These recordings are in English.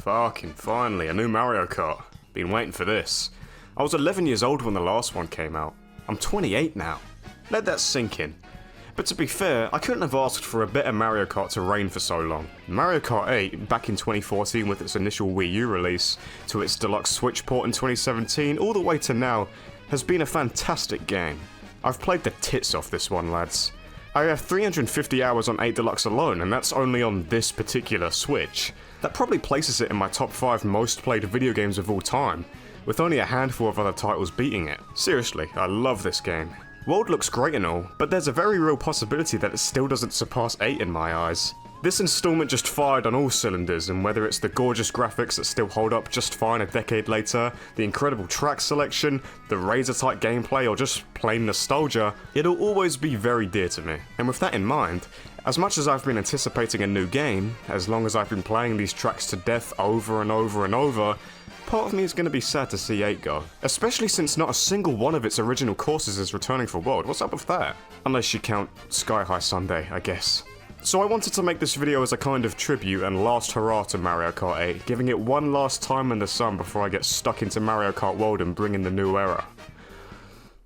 Fucking finally, a new Mario Kart. Been waiting for this. I was 11 years old when the last one came out. I'm 28 now. Let that sink in. But to be fair, I couldn't have asked for a better Mario Kart to reign for so long. Mario Kart 8, back in 2014 with its initial Wii U release, to its deluxe Switch port in 2017, all the way to now, has been a fantastic game. I've played the tits off this one, lads. I have 350 hours on 8 Deluxe alone, and that's only on this particular Switch. That probably places it in my top 5 most played video games of all time, with only a handful of other titles beating it. Seriously, I love this game. World looks great and all, but there's a very real possibility that it still doesn't surpass 8 in my eyes. This installment just fired on all cylinders, and whether it's the gorgeous graphics that still hold up just fine a decade later, the incredible track selection, the razor-tight gameplay, or just plain nostalgia, it'll always be very dear to me. And with that in mind, as much as I've been anticipating a new game, as long as I've been playing these tracks to death over and over and over, part of me is going to be sad to see 8 go. Especially since not a single one of its original courses is returning for World. What's up with that? Unless you count Sky High Sunday, I guess. So I wanted to make this video as a kind of tribute and last hurrah to Mario Kart 8, giving it one last time in the sun before I get stuck into Mario Kart World and bring in the new era.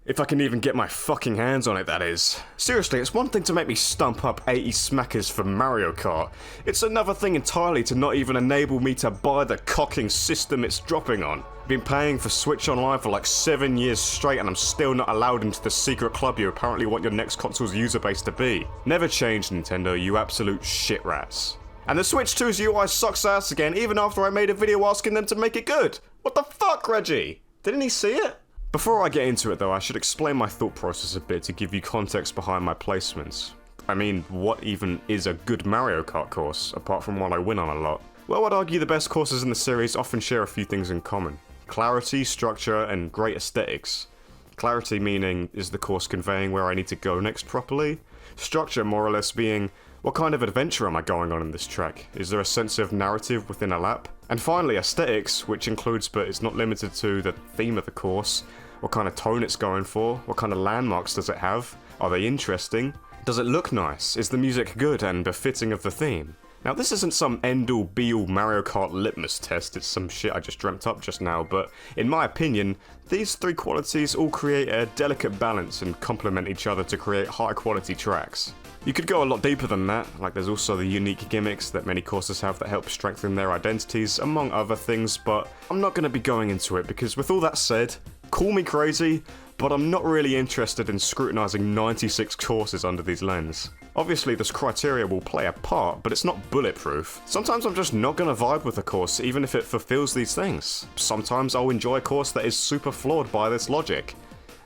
If I can even get my fucking hands on it, that is. Seriously, it's one thing to make me stump up 80 smackers for Mario Kart. It's another thing entirely to not even enable me to buy the cocking system it's dropping on. I've been paying for Switch Online for like 7 years straight and I'm still not allowed into the secret club you apparently want your next console's user base to be. Never change, Nintendo, you absolute shit rats. And the Switch 2's UI sucks ass again even after I made a video asking them to make it good. What the fuck, Reggie? Didn't he see it? Before I get into it though, I should explain my thought process a bit to give you context behind my placements. I mean, what even is a good Mario Kart course, apart from one I win on a lot? Well, I'd argue the best courses in the series often share a few things in common. Clarity, structure, and great aesthetics. Clarity meaning, is the course conveying where I need to go next properly? Structure more or less being, what kind of adventure am I going on in this track? Is there a sense of narrative within a lap? And finally, aesthetics, which includes but is not limited to the theme of the course. What kind of tone it's going for? What kind of landmarks does it have? Are they interesting? Does it look nice? Is the music good and befitting of the theme? Now this isn't some end-all be-all Mario Kart litmus test, it's some shit I just dreamt up just now, but in my opinion, these 3 qualities all create a delicate balance and complement each other to create high-quality tracks. You could go a lot deeper than that, like there's also the unique gimmicks that many courses have that help strengthen their identities, among other things, but I'm not going to be going into it because with all that said, call me crazy, but I'm not really interested in scrutinising 96 courses under these lenses. Obviously this criteria will play a part, but it's not bulletproof. Sometimes I'm just not going to vibe with a course even if it fulfills these things. Sometimes I'll enjoy a course that is super flawed by this logic.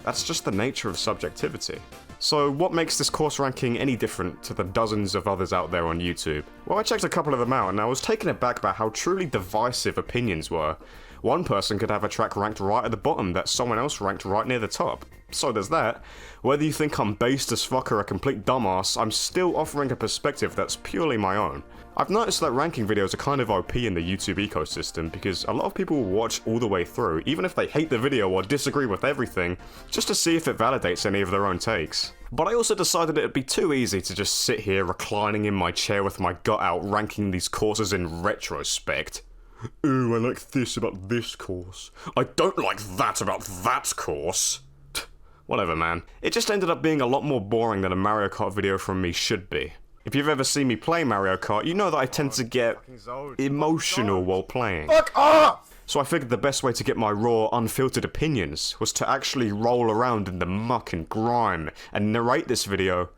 That's just the nature of subjectivity. So what makes this course ranking any different to the dozens of others out there on YouTube? Well, I checked a couple of them out and I was taken aback by how truly divisive opinions were. One person could have a track ranked right at the bottom that someone else ranked right near the top. So there's that. Whether you think I'm based as fuck or a complete dumbass, I'm still offering a perspective that's purely my own. I've noticed that ranking videos are kind of OP in the YouTube ecosystem because a lot of people will watch all the way through, even if they hate the video or disagree with everything, just to see if it validates any of their own takes. But I also decided it'd be too easy to just sit here reclining in my chair with my gut out ranking these courses in retrospect. Ooh, I like this about this course. I don't like that about that course. Whatever, man. It just ended up being a lot more boring than a Mario Kart video from me should be. If you've ever seen me play Mario Kart, you know that I tend to get emotional while playing. Fuck off! So I figured the best way to get my raw, unfiltered opinions was to actually roll around in the muck and grime and narrate this video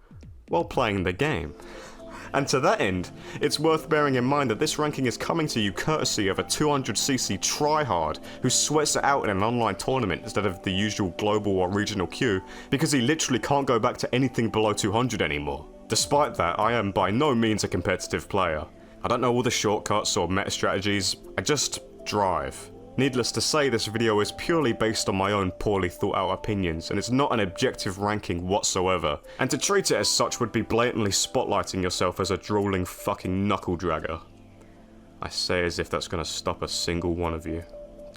while playing the game. And to that end, it's worth bearing in mind that this ranking is coming to you courtesy of a 200cc tryhard who sweats it out in an online tournament instead of the usual global or regional queue because he literally can't go back to anything below 200 anymore. Despite that, I am by no means a competitive player. I don't know all the shortcuts or meta strategies, I just drive. Needless to say, this video is purely based on my own poorly thought out opinions, and it's not an objective ranking whatsoever. And to treat it as such would be blatantly spotlighting yourself as a drooling fucking knuckle dragger. I say as if that's gonna stop a single one of you.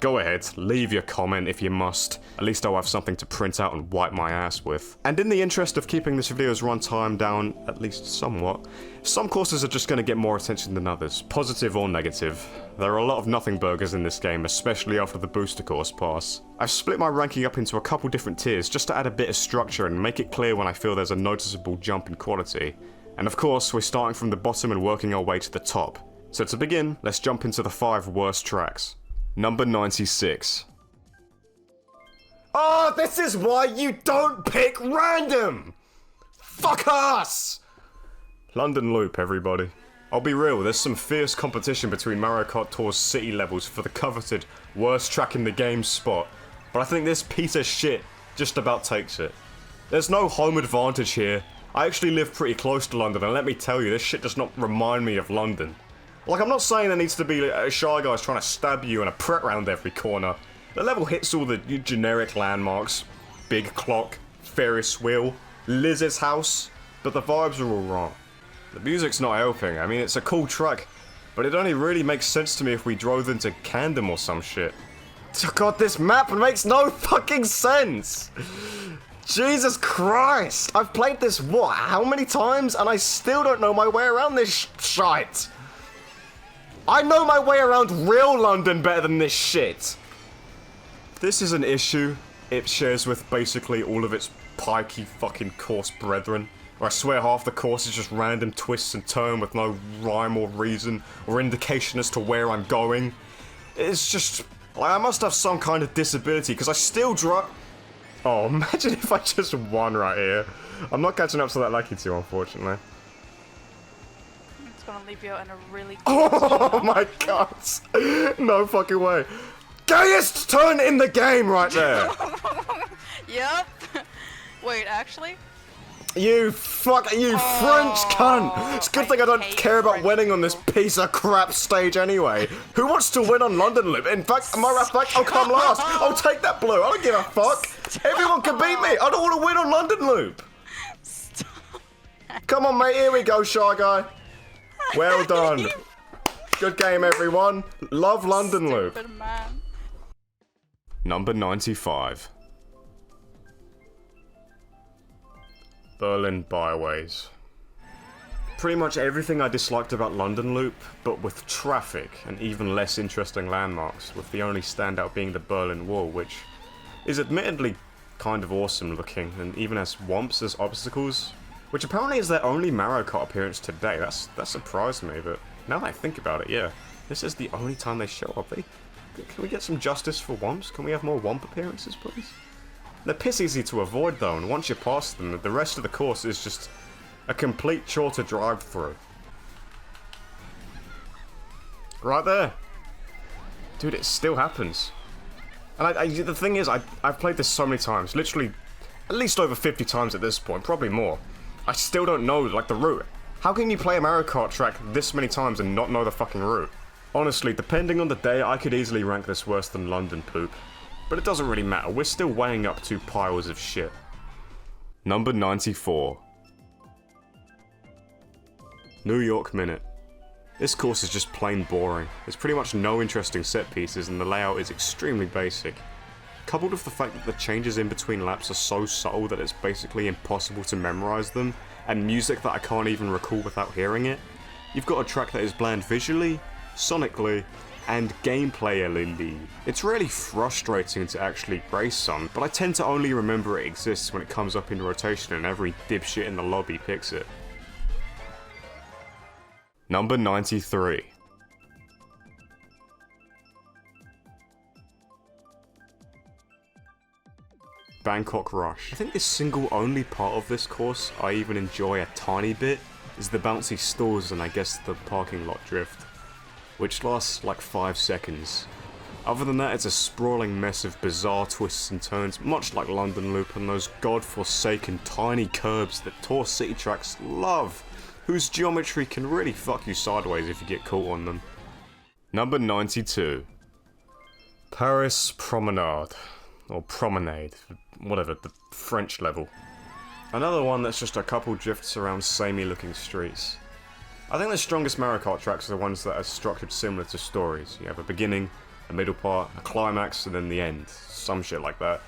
go ahead, leave your comment if you must. At least I'll have something to print out and wipe my ass with. And in the interest of keeping this video's runtime down, at least somewhat, some courses are just going to get more attention than others, positive or negative. There are a lot of nothing burgers in this game, especially after the booster course pass. I've split my ranking up into a couple different tiers just to add a bit of structure and make it clear when I feel there's a noticeable jump in quality. And of course, we're starting from the bottom and working our way to the top. So to begin, let's jump into the 5 worst tracks. Number 96. Oh, this is why you don't pick random! Fuck us! London Loop, everybody. I'll be real, there's some fierce competition between Mario Kart Tour's city levels for the coveted worst track in the game spot, but I think this piece of shit just about takes it. There's no home advantage here. I actually live pretty close to London, and let me tell you, this shit does not remind me of London. Like, I'm not saying there needs to be Shy Guys trying to stab you and a pret round every corner. The level hits all the generic landmarks. Big clock, Ferris wheel, Liz's house, but the vibes are all wrong. The music's not helping. I mean, it's a cool track, but it only really makes sense to me if we drove into Camden or some shit. God, this map makes no fucking sense! Jesus Christ! I've played this, what, how many times? And I still don't know my way around this shite! I know my way around real London better than this shit! This is an issue it shares with basically all of its pikey fucking course brethren. Where I swear half the course is just random twists and turns with no rhyme or reason or indication as to where I'm going. It's just, like, I must have some kind of disability because I still drive. Oh, imagine if I just won right here. I'm not catching up to that lucky 2, unfortunately. It's gonna leave you in a really Oh my god! No fucking way. Gayest turn in the game right there! Yep. Wait, actually? You French cunt! It's a good thing I don't care about winning on this piece of crap stage anyway. Who wants to win on London Loop? In fact, matter of fact, I'll come last. I'll take that blue. I don't give a fuck. Everyone can beat me. I don't want to win on London Loop. Come on, mate. Here we go, Shy Guy. Well done. Good game, everyone. Love London Loop. Man. Number 95. Berlin Byways. Pretty much everything I disliked about London Loop, but with traffic and even less interesting landmarks, with the only standout being the Berlin Wall, which is admittedly kind of awesome looking, and even has womps as obstacles, which apparently is their only Mario Kart appearance today. That surprised me, but now that I think about it, yeah, this is the only time they show up. Can we get some justice for womps? Can we have more womp appearances, please? They're piss easy to avoid though, and once you pass them, the rest of the course is just a complete chore to drive through. Right there. Dude, it still happens. And the thing is, I've played this so many times, literally at least over 50 times at this point, probably more. I still don't know, like, the route. How can you play a Mario Kart track this many times and not know the fucking route? Honestly, depending on the day, I could easily rank this worse than London Poop. But it doesn't really matter, we're still weighing up 2 piles of shit. Number 94. New York Minute. This course is just plain boring. There's pretty much no interesting set pieces and the layout is extremely basic. Coupled with the fact that the changes in between laps are so subtle that it's basically impossible to memorize them, and music that I can't even recall without hearing it, you've got a track that is bland visually, sonically, and gameplay-ly. It's really frustrating to actually race some, but I tend to only remember it exists when it comes up in rotation and every dipshit in the lobby picks it. Number 93. Bangkok Rush. I think the single only part of this course I even enjoy a tiny bit is the bouncy stalls and I guess the parking lot drift, which lasts like 5 seconds. Other than that, it's a sprawling mess of bizarre twists and turns, much like London Loop and those god-forsaken tiny curbs that tour city tracks love, whose geometry can really fuck you sideways if you get caught on them. Number 92. Paris Promenade. Or Promenade, whatever, the French level. Another one that's just a couple drifts around samey looking streets. I think the strongest Mario Kart tracks are the ones that are structured similar to stories. You have a beginning, a middle part, a climax, and then the end. Some shit like that.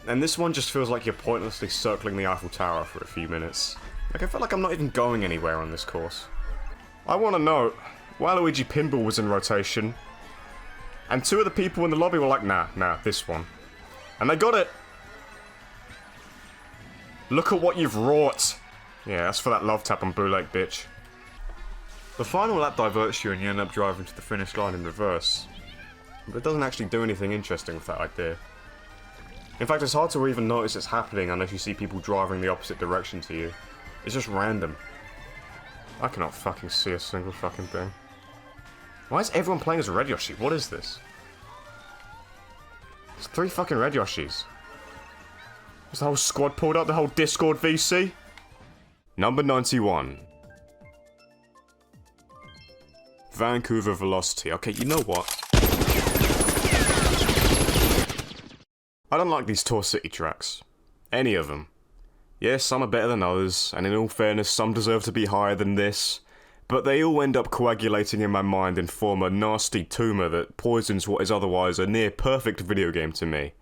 And this one just feels like you're pointlessly circling the Eiffel Tower for a few minutes. Like, I feel like I'm not even going anywhere on this course. I want to note, Waluigi Pinball was in rotation, and 2 of the people in the lobby were like, nah, this one. And they got it! Look at what you've wrought! Yeah, that's for that love tap on Blue Lake, bitch. The final lap diverts you and you end up driving to the finish line in reverse. But it doesn't actually do anything interesting with that idea. In fact, it's hard to even notice it's happening unless you see people driving the opposite direction to you. It's just random. I cannot fucking see a single fucking thing. Why is everyone playing as a Red Yoshi? What is this? It's 3 fucking Red Yoshis. Is the whole squad pulled up? The whole Discord VC? Number 91. Vancouver Velocity. Okay, you know what? I don't like these Tour City tracks. Any of them. Yes, some are better than others, and in all fairness, some deserve to be higher than this, but they all end up coagulating in my mind and form a nasty tumour that poisons what is otherwise a near-perfect video game to me.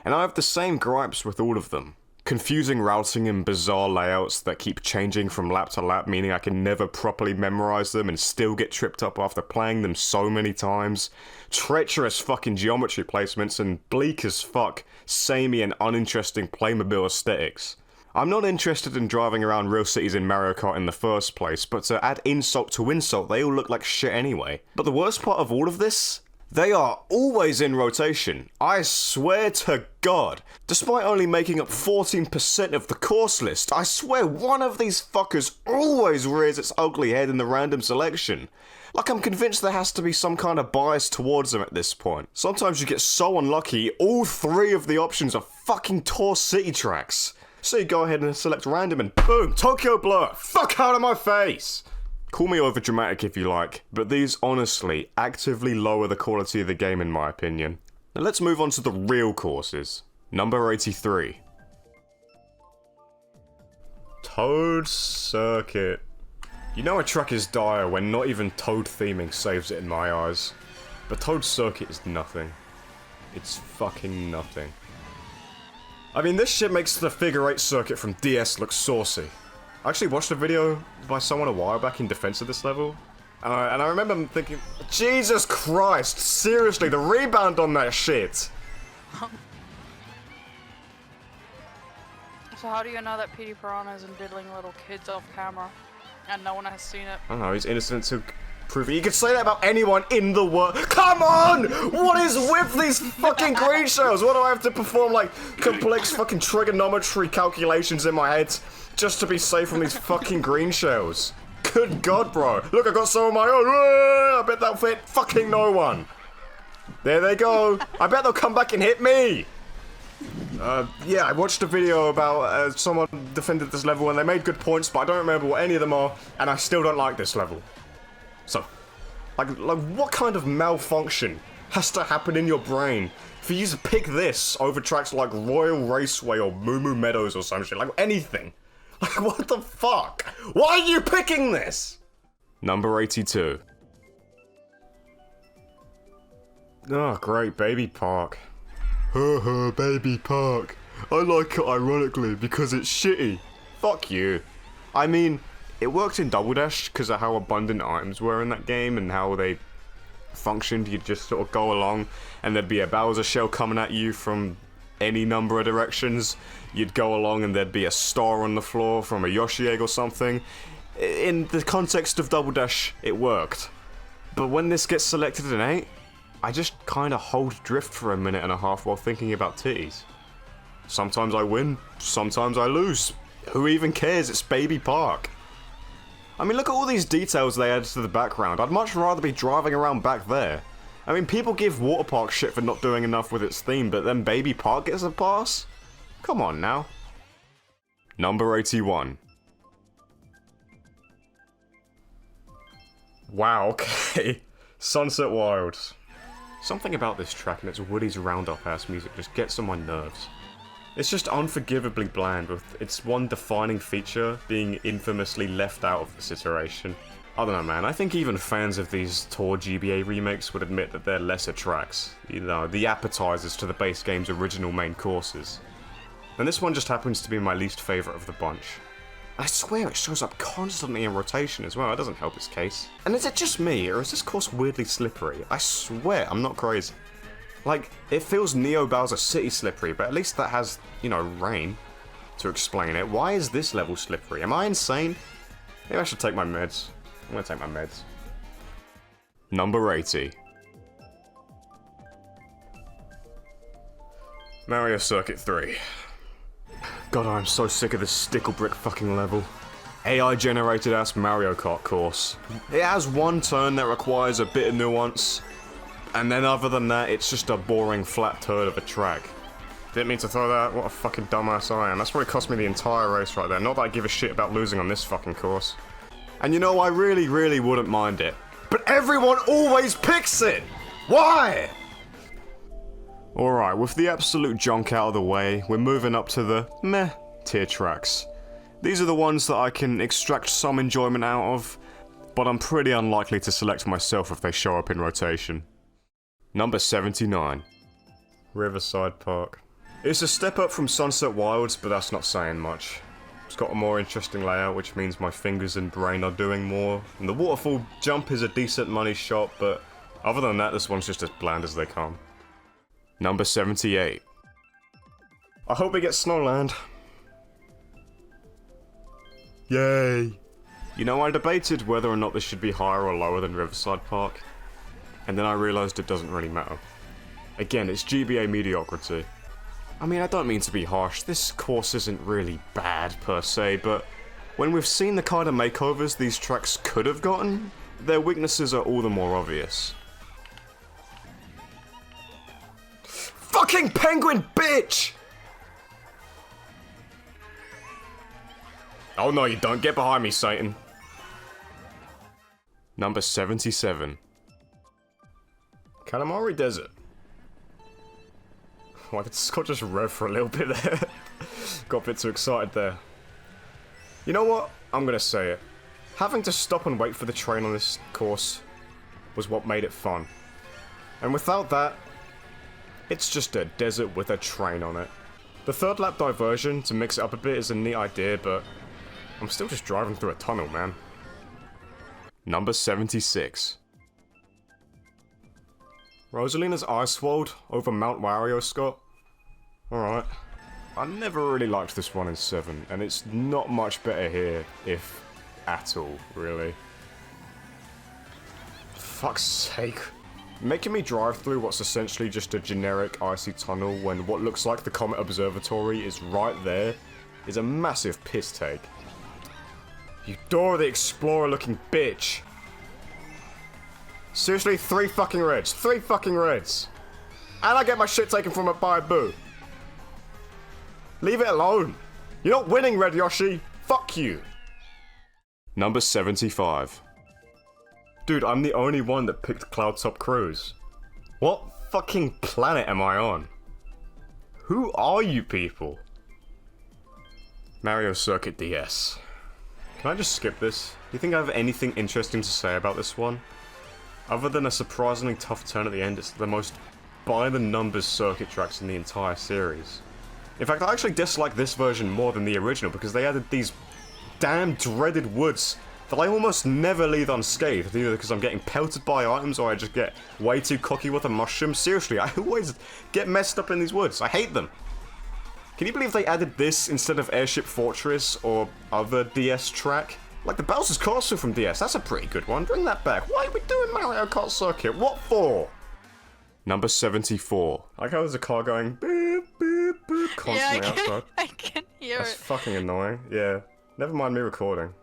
And I have the same gripes with all of them. Confusing routing and bizarre layouts that keep changing from lap to lap, meaning I can never properly memorise them and still get tripped up after playing them so many times. Treacherous fucking geometry placements and bleak as fuck, samey and uninteresting Playmobil aesthetics. I'm not interested in driving around real cities in Mario Kart in the first place, but to add insult to insult, they all look like shit anyway. But the worst part of all of this? They are always in rotation. I swear to God. Despite only making up 14% of the course list, I swear one of these fuckers always rears its ugly head in the random selection. Like, I'm convinced there has to be some kind of bias towards them at this point. Sometimes you get so unlucky, all 3 of the options are fucking Tour City tracks. So you go ahead and select random and boom, Tokyo Blur, fuck out of my face! Call me overdramatic if you like, but these honestly actively lower the quality of the game in my opinion. Now let's move on to the real courses. Number 83. Toad Circuit. You know a track is dire when not even Toad theming saves it in my eyes. But Toad Circuit is nothing. It's fucking nothing. I mean, this shit makes the figure 8 circuit from DS look saucy. I actually watched a video by someone a while back in defense of this level, and I remember thinking, Jesus Christ, seriously, the rebound on that shit! So how do you know that Petey Piranha isn't diddling little kids off camera, and no one has seen it? I don't know, he's innocent to prove it. You could say that about anyone in the world. Come on! What is with these fucking green shells? What do I have to perform, like, complex fucking trigonometry calculations in my head just to be safe from these fucking green shells? Good God, bro. Look, I got some of my own. I bet that'll fit fucking no one. There they go. I bet they'll come back and hit me. Yeah, I watched a video about someone defended this level and they made good points, but I don't remember what any of them are, and I still don't like this level. So, like what kind of malfunction has to happen in your brain for you to pick this over tracks like Royal Raceway or Moo Moo Meadows or some shit, like anything? Like, what the fuck? Why are you picking this? Number 82. Oh, great, Baby Park. Baby Park. I like it ironically because it's shitty. Fuck you. I mean, it worked in Double Dash because of how abundant items were in that game and how they functioned. You'd just sort of go along and there'd be a Bowser shell coming at you from any number of directions. You'd go along and there'd be a star on the floor from a Yoshi egg or something. In the context of Double Dash, it worked. But when this gets selected in 8, I just kinda hold drift for a minute and a half while thinking about titties. Sometimes I win, sometimes I lose. Who even cares? It's Baby Park. I mean, look at all these details they added to the background. I'd much rather be driving around back there. I mean, people give Water Park shit for not doing enough with its theme, but then Baby Park gets a pass? Come on now. Number 81. Wow, okay. Sunset Wilds. Something about this track and its Woody's Roundup-ass music just gets on my nerves. It's just unforgivably bland, with its one defining feature being infamously left out of this iteration. I don't know, man. I think even fans of these Tour GBA remakes would admit that they're lesser tracks. You know, the appetizers to the base game's original main courses. And this one just happens to be my least favourite of the bunch. I swear it shows up constantly in rotation as well, it doesn't help its case. And is it just me, or is this course weirdly slippery? I swear, I'm not crazy. Like, it feels Neo Bowser City slippery, but at least that has, you know, rain to explain it. Why is this level slippery? Am I insane? Maybe I should take my meds. I'm gonna take my meds. Number 80. Mario Circuit 3. God, I'm so sick of this stickle brick fucking level. AI generated ass Mario Kart course. It has one turn that requires a bit of nuance, and then other than that, it's just a boring flat turd of a track. Didn't mean to throw that, what a fucking dumbass I am. That's probably cost me the entire race right there. Not that I give a shit about losing on this fucking course. And you know, I really wouldn't mind it. But everyone always picks it! Why? Alright, with the absolute junk out of the way, we're moving up to the meh tier tracks. These are the ones that I can extract some enjoyment out of, but I'm pretty unlikely to select myself if they show up in rotation. Number 79. Riverside Park. It's a step up from Sunset Wilds, but that's not saying much. It's got a more interesting layout, which means my fingers and brain are doing more. And the waterfall jump is a decent money shot, but other than that, this one's just as bland as they come. Number 78. I hope we get Snowland. Yay! You know, I debated whether or not this should be higher or lower than Riverside Park, and then I realised it doesn't really matter. Again, it's GBA mediocrity. I mean, I don't mean to be harsh, this course isn't really bad per se, but when we've seen the kind of makeovers these tracks could have gotten, their weaknesses are all the more obvious. Fucking penguin bitch! Oh no, you don't. Get behind me, Satan. Number 77. Katamari Desert. Why did Scott just rev for a little bit there? Got a bit too excited there. You know what? I'm gonna say it. Having to stop and wait for the train on this course was what made it fun. And without that, it's just a desert with a train on it. The third lap diversion to mix it up a bit is a neat idea, but I'm still just driving through a tunnel, man. Number 76. Rosalina's Ice World over Mount Wario, Scott. Alright. I never really liked this one in 7, and it's not much better here, if at all, really. Fuck's sake. Making me drive through what's essentially just a generic icy tunnel when what looks like the Comet Observatory is right there is a massive piss take. You Dora the Explorer looking bitch. Seriously, 3 fucking reds. 3 fucking reds. And I get my shit taken from it by a boo. Leave it alone. You're not winning, Red Yoshi. Fuck you. Number 75. Dude, I'm the only one that picked Cloudtop Cruise. What fucking planet am I on? Who are you people? Mario Circuit DS. Can I just skip this? Do you think I have anything interesting to say about this one? Other than a surprisingly tough turn at the end, it's the most by-the-numbers circuit tracks in the entire series. In fact, I actually dislike this version more than the original because they added these damn dreaded woods that I almost never leave unscathed, either because I'm getting pelted by items or I just get way too cocky with a mushroom. Seriously, I always get messed up in these woods. I hate them. Can you believe they added this instead of Airship Fortress or other DS track? Like the Bowser's Castle from DS, that's a pretty good one. Bring that back. Why are we doing Mario Kart Circuit? What for? Number 74. I like how there's a car going boop, boop, boop constantly outside. I can hear That's it. fucking annoying. Yeah. Never mind me recording.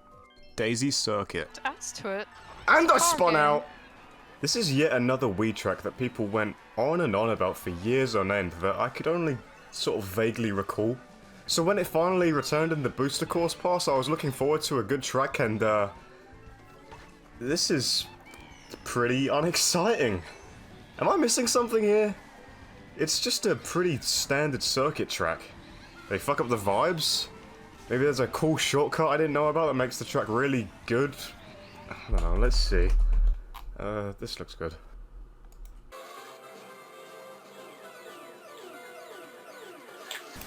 Daisy Circuit. Adds to it. And I spun game. out! This is yet another Wii track that people went on and on about for years on end that I could only sort of vaguely recall. So when it finally returned in the Booster Course Pass, I was looking forward to a good track and this is pretty unexciting. Am I missing something here? It's just a pretty standard circuit track. They fuck up the vibes? Maybe there's a cool shortcut I didn't know about that makes the track really good? I don't know, let's see. This looks good.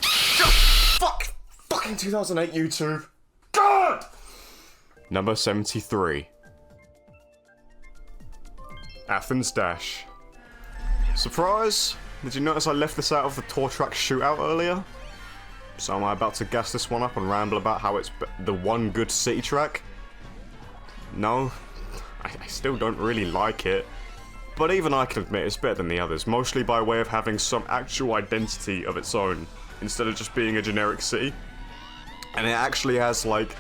Fuck! Fucking 2008 YouTube! God! Number 73. Athens Dash. Surprise! Did you notice I left this out of the tour track shootout earlier? So am I about to gas this one up and ramble about how it's the one good city track? No, I still don't really like it. But even I can admit it's better than the others, mostly by way of having some actual identity of its own, instead of just being a generic city. And it actually has, like,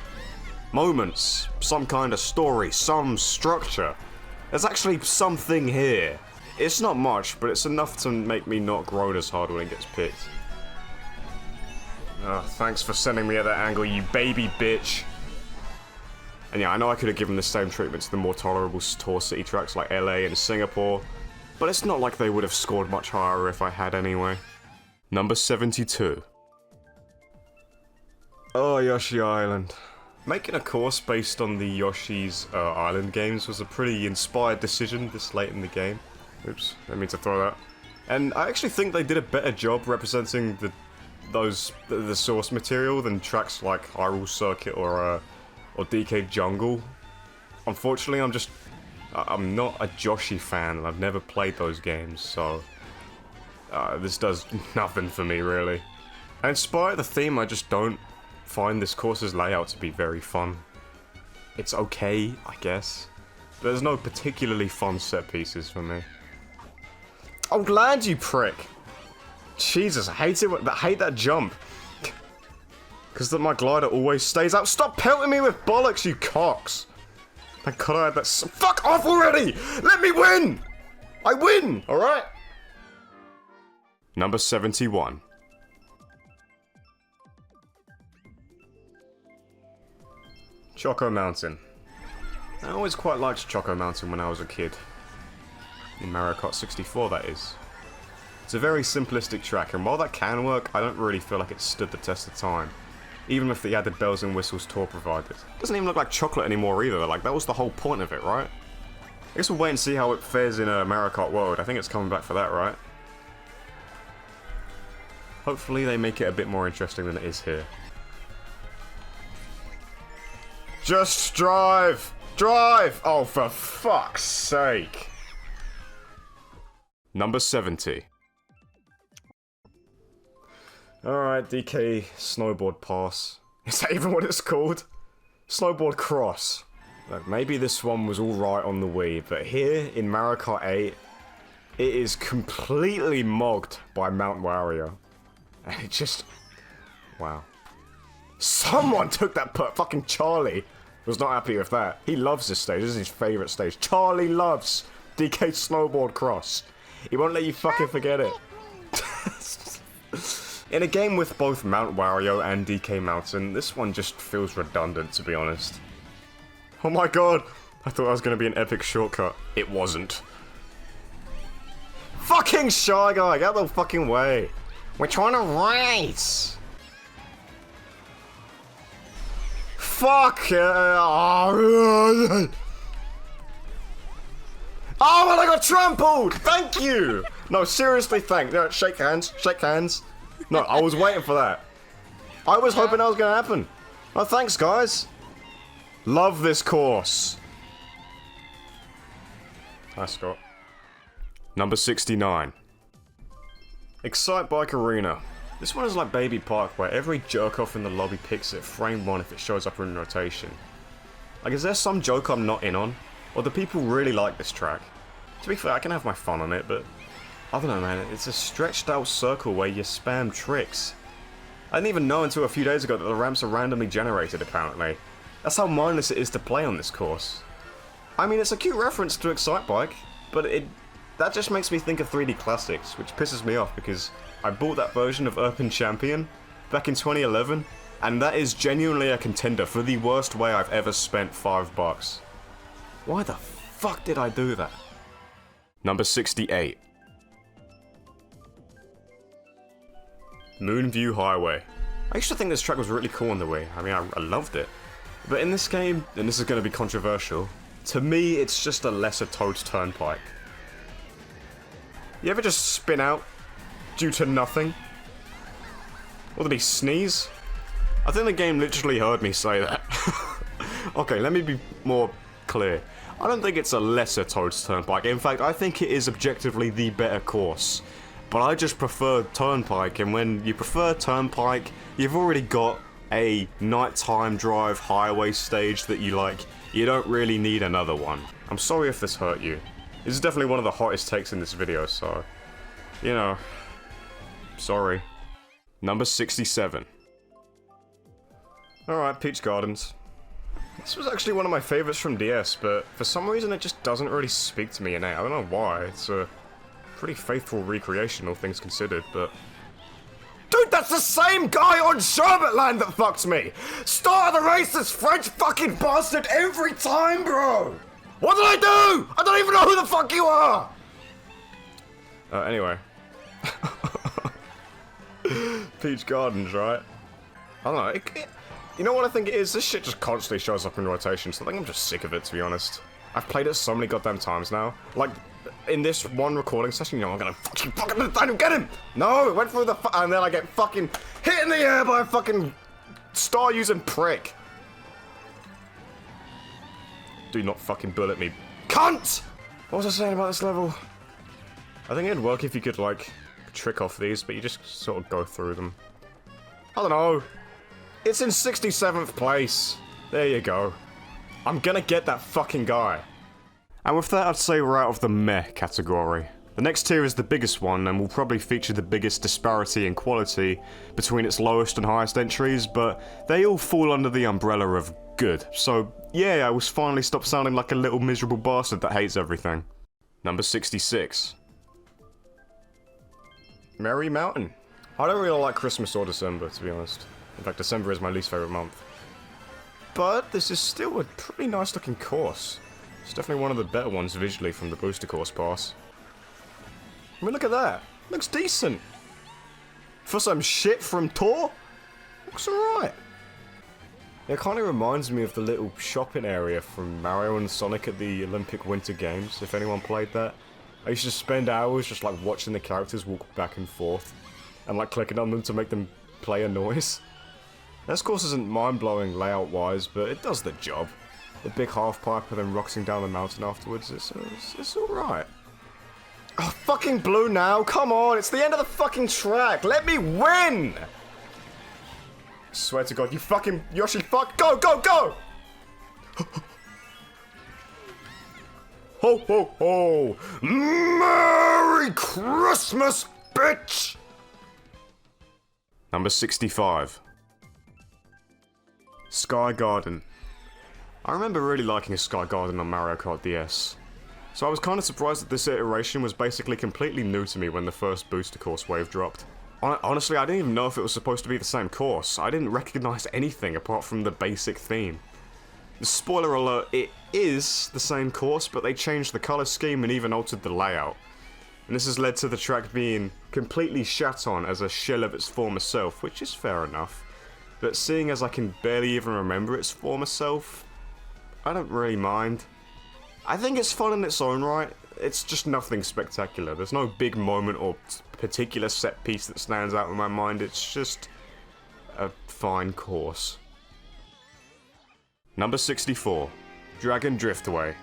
moments, some kind of story, some structure. There's actually something here. It's not much, but it's enough to make me not groan as hard when it gets picked. Thanks for sending me at that angle, you baby bitch. And yeah, I know I could have given the same treatment to the more tolerable tour city tracks like LA and Singapore, but it's not like they would have scored much higher if I had anyway. Number 72. Oh, Yoshi Island. Making a course based on the Yoshi's Island games was a pretty inspired decision this late in the game. Oops, didn't mean to throw that. And I actually think they did a better job representing the source material than tracks like Hyrule Circuit or DK Jungle. Unfortunately, I'm not a Joshi fan, and I've never played those games, so this does nothing for me really. And in spite of the theme, I just don't find this course's layout to be very fun. It's okay, I guess. There's no particularly fun set pieces for me. Oh, land, you prick! Jesus, I hate that jump. Because my glider always stays out. Stop pelting me with bollocks, you cocks! Thank God I had that. Fuck off already! Let me win! I win, alright? Number 71. Choco Mountain. I always quite liked Choco Mountain when I was a kid. In Mario Kart 64, that is. It's a very simplistic track, and while that can work, I don't really feel like it stood the test of time. Even with the added bells and whistles tour provided. It doesn't even look like chocolate anymore either, like that was the whole point of it, right? I guess we'll wait and see how it fares in a Mario Kart World. I think it's coming back for that, right? Hopefully they make it a bit more interesting than it is here. Just drive! Drive! Oh, for fuck's sake! Number 70. Alright, DK Snowboard Pass. Is that even what it's called? Snowboard Cross. Look, maybe this one was alright on the Wii, but here in Mario Kart 8, it is completely mogged by Mount Wario. And it just... wow. Someone took that fucking Charlie was not happy with that. He loves this stage. This is his favourite stage. Charlie loves DK Snowboard Cross. He won't let you fucking forget it. In a game with both Mount Wario and DK Mountain, this one just feels redundant, to be honest. Oh my god! I thought that was going to be an epic shortcut. It wasn't. Fucking Shy Guy, get out of the fucking way! We're trying to race! Fuck! Oh, and I got trampled! Thank you! No, seriously, no, shake hands, shake hands. No, I was waiting for that. I was hoping that was gonna happen. Oh, thanks, guys. Love this course. Hi, Scott. Number 69. Excite Bike Arena. This one is like Baby Park, where every jerk-off in the lobby picks it frame one if it shows up in rotation. Like, is there some joke I'm not in on? Or do people really like this track? To be fair, I can have my fun on it, but... I don't know, man, it's a stretched out circle where you spam tricks. I didn't even know until a few days ago that the ramps are randomly generated, apparently. That's how mindless it is to play on this course. I mean, it's a cute reference to Excite Bike, but that just makes me think of 3D Classics, which pisses me off because I bought that version of Urban Champion back in 2011, and that is genuinely a contender for the worst way I've ever spent $5. Why the fuck did I do that? Number 68. Moonview Highway. I used to think this track was really cool on the Wii. I mean, I loved it. But in this game, and this is going to be controversial, To me, it's just a lesser Toad's Turnpike. You ever just spin out due to nothing? Or did he sneeze? I think the game literally heard me say that. Okay, let me be more clear. I don't think it's a lesser Toad's Turnpike. In fact, I think it is objectively the better course. But I just prefer Turnpike, and when you prefer Turnpike, you've already got a nighttime drive highway stage that you like. You don't really need another one. I'm sorry if this hurt you. This is definitely one of the hottest takes in this video, so... you know... sorry. Number 67. Alright, Peach Gardens. This was actually one of my favourites from DS, but for some reason it just doesn't really speak to me innate. I don't know why. It's a pretty faithful recreation, all things considered, but... Dude, that's the same guy on Sherbetland that fucks me! Start of the race, this French fucking bastard every time, bro! What did I do? I don't even know who the fuck you are! Anyway. Peach Gardens, right? I don't know, you know what I think it is? This shit just constantly shows up in rotation, so I think I'm just sick of it, to be honest. I've played it so many goddamn times now. Like, in this one recording session, you know, I'm gonna fucking get him! No, it went through the and then I get fucking hit in the air by a fucking star-using prick. Do not fucking bullet me. Cunt! What was I saying about this level? I think it'd work if you could, like, trick off these, but you just sort of go through them. I don't know. It's in 67th place. There you go. I'm gonna get that fucking guy. And with that, I'd say we're out of the meh category. The next tier is the biggest one, and will probably feature the biggest disparity in quality between its lowest and highest entries, but they all fall under the umbrella of good. So, yeah, I will finally stop sounding like a little miserable bastard that hates everything. Number 66. Merry Mountain. I don't really like Christmas or December, to be honest. In fact, December is my least favourite month. But this is still a pretty nice looking course. It's definitely one of the better ones visually from the booster course pass. I mean, look at that. Looks decent. For some shit from Tour, looks alright. It kind of reminds me of the little shopping area from Mario and Sonic at the Olympic Winter Games, if anyone played that. I used to spend hours just like watching the characters walk back and forth, and like clicking on them to make them play a noise. This course isn't mind-blowing layout-wise, but it does the job. The big half-pipe and then rocking down the mountain afterwards, it's alright. Oh, fucking blue now, come on, it's the end of the fucking track, let me win! I swear to God, you fucking Yoshi fuck, go, go, go! Ho, ho, ho! Merry Christmas, bitch! Number 65. Sky Garden. I remember really liking Sky Garden on Mario Kart DS. So I was kind of surprised that this iteration was basically completely new to me when the first booster course wave dropped. Honestly, I didn't even know if it was supposed to be the same course. I didn't recognize anything apart from the basic theme. Spoiler alert, it is the same course, but they changed the color scheme and even altered the layout. And this has led to the track being completely shat on as a shell of its former self, which is fair enough. But seeing as I can barely even remember its former self, I don't really mind. I think it's fun in its own right, it's just nothing spectacular. There's no big moment or particular set piece that stands out in my mind, it's just a fine course. Number 64. Dragon Driftway.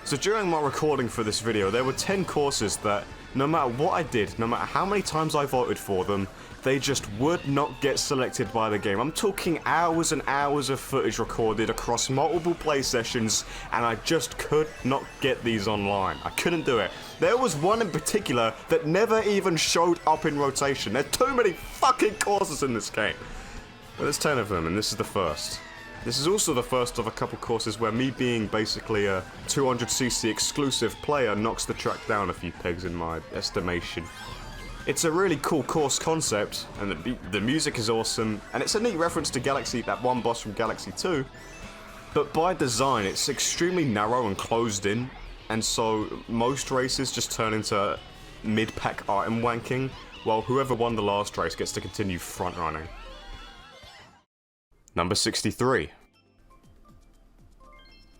So during my recording for this video, there were 10 courses that, no matter what I did, no matter how many times I voted for them, they just would not get selected by the game. I'm talking hours and hours of footage recorded across multiple play sessions, and I just could not get these online. I couldn't do it. There was one in particular that never even showed up in rotation. There's too many fucking courses in this game. But there's 10 of them, and this is the first. This is also the first of a couple courses where me being basically a 200cc exclusive player knocks the track down a few pegs in my estimation. It's a really cool course concept, and the music is awesome, and it's a neat reference to Galaxy, that one boss from Galaxy 2, but by design it's extremely narrow and closed in, and so most races just turn into mid-pack item wanking, while whoever won the last race gets to continue front-running. Number 63.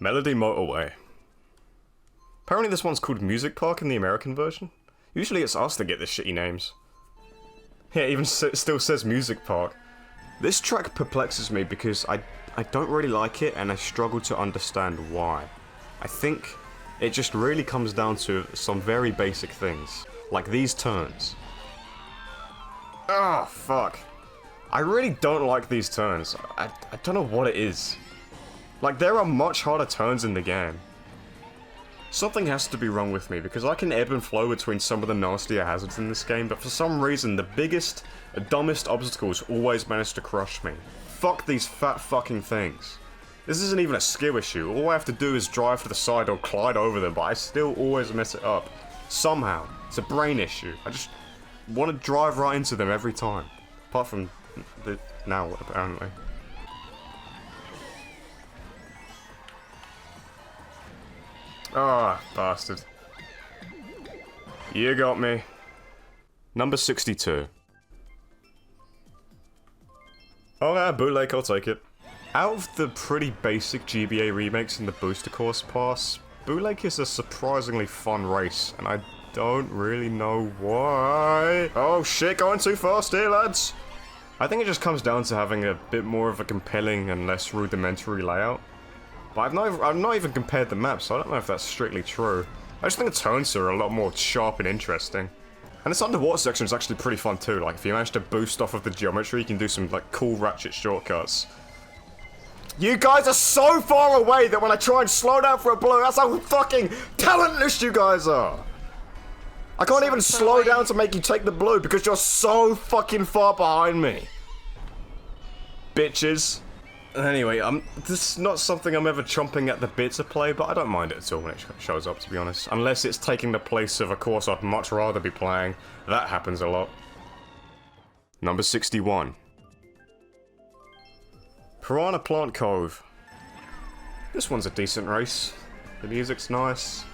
Melody Motorway. Apparently this one's called Music Park in the American version. Usually it's us that get the shitty names. Yeah, it even still says Music Park. This track perplexes me because I don't really like it and I struggle to understand why. I think it just really comes down to some very basic things, like these turns. Oh, fuck. I really don't like these turns. I don't know what it is. Like, there are much harder turns in the game. Something has to be wrong with me, because I can ebb and flow between some of the nastier hazards in this game, but for some reason, the biggest, dumbest obstacles always manage to crush me. Fuck these fat fucking things. This isn't even a skill issue. All I have to do is drive to the side or glide over them, but I still always mess it up. Somehow. It's a brain issue. I just want to drive right into them every time. Apart from now, apparently. Ah, bastard. You got me. Number 62. Oh yeah, bootleg, I'll take it. Out of the pretty basic GBA remakes in the Booster Course Pass, bootleg is a surprisingly fun race, and I don't really know why. Oh shit, going too fast here, lads! I think it just comes down to having a bit more of a compelling and less rudimentary layout. But I've not even compared the maps, so I don't know if that's strictly true. I just think the turns are a lot more sharp and interesting. And this underwater section is actually pretty fun too, like if you manage to boost off of the geometry, you can do some like cool ratchet shortcuts. You guys are so far away that when I try and slow down for a blow, that's how fucking talentless you guys are! I can't even slow down to make you take the blue because you're so fucking far behind me. Bitches. Anyway, this is not something I'm ever chomping at the bit to play, but I don't mind it at all when it shows up, to be honest. Unless it's taking the place of a course I'd much rather be playing. That happens a lot. Number 61. Piranha Plant Cove. This one's a decent race. The music's nice.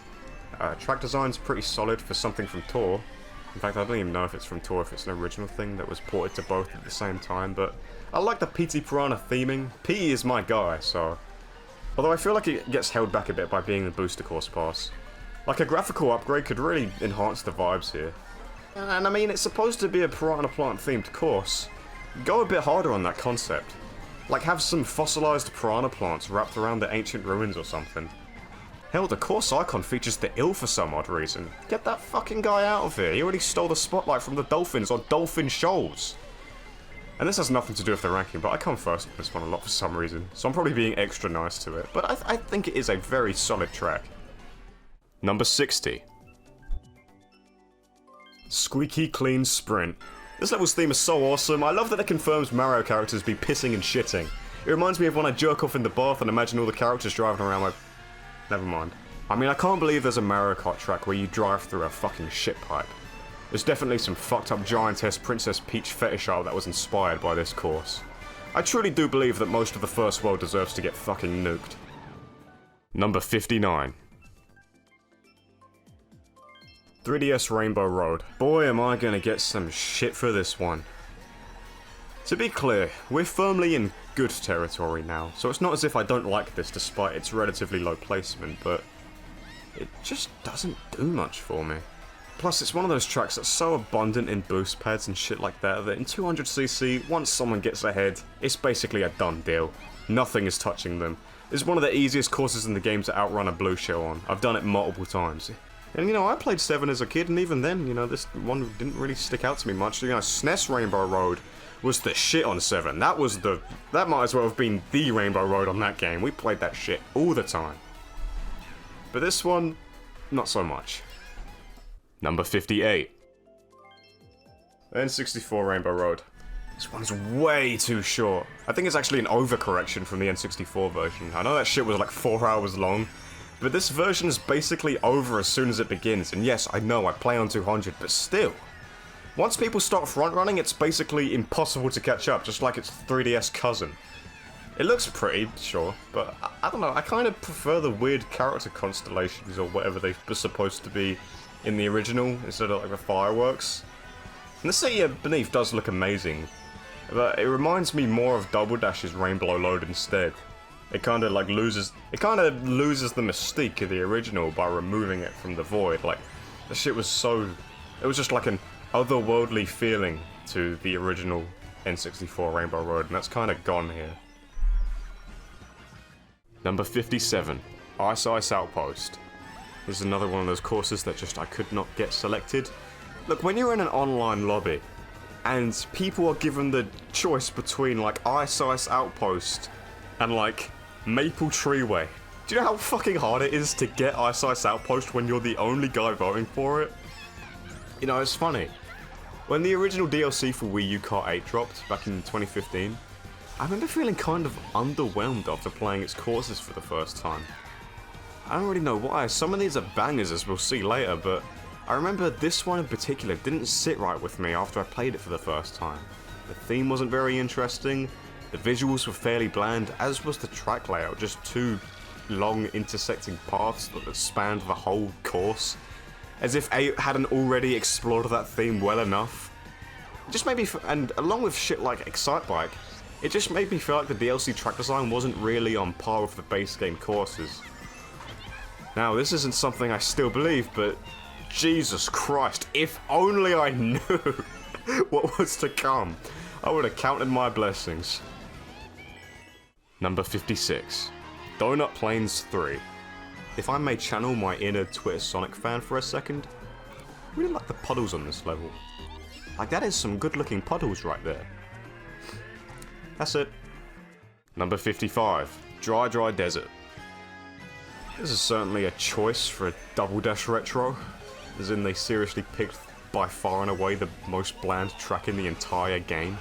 Track design's pretty solid for something from Tour. In fact, I don't even know if it's from Tour, if it's an original thing that was ported to both at the same time, but I like the PT Piranha theming. P is my guy, so... Although I feel like it gets held back a bit by being the Booster Course Pass. Like, a graphical upgrade could really enhance the vibes here. And I mean, it's supposed to be a Piranha Plant themed course. Go a bit harder on that concept. Like, have some fossilized piranha plants wrapped around the ancient ruins or something. Hell, the course icon features the eel for some odd reason. Get that fucking guy out of here. He already stole the spotlight from the dolphins on Dolphin Shoals. And this has nothing to do with the ranking, but I come first on this one a lot for some reason, so I'm probably being extra nice to it. But I think it is a very solid track. Number 60. Squeaky Clean Sprint. This level's theme is so awesome. I love that it confirms Mario characters be pissing and shitting. It reminds me of when I jerk off in the bath and imagine all the characters driving around my... Never mind. I mean, I can't believe there's a Mario Kart track where you drive through a fucking shit pipe. There's definitely some fucked up giantess Princess Peach fetish art that was inspired by this course. I truly do believe that most of the first world deserves to get fucking nuked. Number 59. 3DS Rainbow Road. Boy, am I gonna get some shit for this one. To be clear, we're firmly in good territory now, so it's not as if I don't like this despite its relatively low placement, but it just doesn't do much for me. Plus, it's one of those tracks that's so abundant in boost pads and shit like that in 200cc, once someone gets ahead, it's basically a done deal. Nothing is touching them. It's one of the easiest courses in the game to outrun a blue shell on. I've done it multiple times. And you know, I played 7 as a kid, and even then, you know, this one didn't really stick out to me much. You know, SNES Rainbow Road was the shit on 7. That might as well have been the Rainbow Road on that game. We played that shit all the time. But this one, not so much. Number 58. N64 Rainbow Road. This one's way too short. I think it's actually an overcorrection from the N64 version. I know that shit was like 4 hours long, but this version is basically over as soon as it begins. And yes, I know I play on 200, but still. Once people start front-running, it's basically impossible to catch up, just like its 3DS cousin. It looks pretty, sure, but I don't know, I kind of prefer the weird character constellations or whatever they were supposed to be in the original, instead of like the fireworks. And the city beneath does look amazing, but it reminds me more of Double Dash's Rainbow Road instead. It kind of loses the mystique of the original by removing it from the void. Like, the shit was so... It was just like an otherworldly feeling to the original N64 Rainbow Road, and that's kind of gone here. Number 57, Ice Ice Outpost. This is another one of those courses that just I could not get selected. Look, when you're in an online lobby, and people are given the choice between, like, Ice Ice Outpost and, like, Maple Treeway. Do you know how fucking hard it is to get Ice Ice Outpost when you're the only guy voting for it? You know, it's funny. When the original DLC for Wii U Kart 8 dropped back in 2015, I remember feeling kind of underwhelmed after playing its courses for the first time. I don't really know why. Some of these are bangers, as we'll see later, but I remember this one in particular didn't sit right with me after I played it for the first time. The theme wasn't very interesting, the visuals were fairly bland, as was the track layout, just two long intersecting paths that spanned the whole course. As if 8 hadn't already explored that theme well enough. It just made me, and along with shit like Excitebike, it just made me feel like the DLC track design wasn't really on par with the base game courses. Now, this isn't something I still believe, but Jesus Christ, if only I knew what was to come, I would have counted my blessings. Number 56, Donut Plains 3. If I may channel my inner Twitter Sonic fan for a second, I really like the puddles on this level. Like, that is some good looking puddles right there. That's it. Number 55, Dry Dry Desert. This is certainly a choice for a Double Dash Retro, as in they seriously picked by far and away the most bland track in the entire game.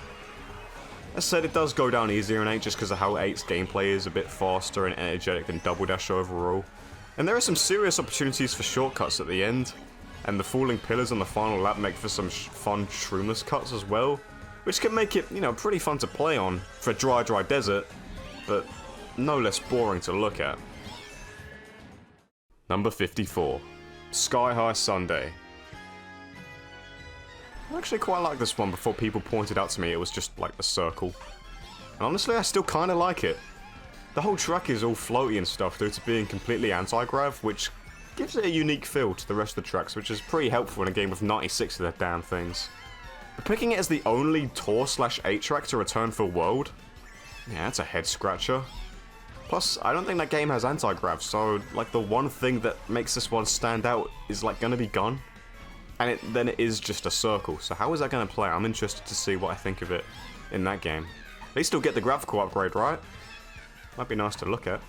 As said, it does go down easier in 8 just because of how 8's gameplay is a bit faster and energetic than Double Dash overall. And there are some serious opportunities for shortcuts at the end, and the falling pillars on the final lap make for some fun shroomless cuts as well, which can make it, you know, pretty fun to play on for Dry Dry Desert, but no less boring to look at. Number 54, Sky High Sunday. I actually quite like this one before people pointed out to me it was just like a circle. And honestly, I still kinda like it. The whole track is all floaty and stuff due to being completely anti-grav, which gives it a unique feel to the rest of the tracks, which is pretty helpful in a game with 96 of their damn things. But picking it as the only Tour/8 track to return for World? Yeah, that's a head scratcher. Plus, I don't think that game has anti-grav, so like the one thing that makes this one stand out is like gonna be gone. And then it is just a circle, so how is that gonna play? I'm interested to see what I think of it in that game. They still get the graphical upgrade, right? Might be nice to look at.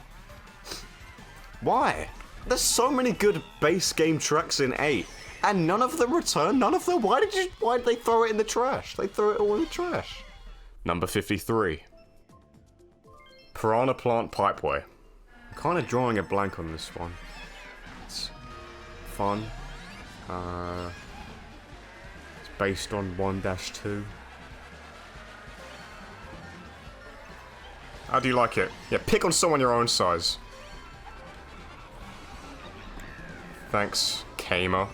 Why? There's so many good base game tracks in 8, and none of them return, none of them? Why did they throw it in the trash? They threw it all in the trash. Number 53. Piranha Plant Pipeway. I'm kind of drawing a blank on this one. It's fun. It's based on 1-2. How do you like it? Yeah, pick on someone your own size. Thanks, Kamer.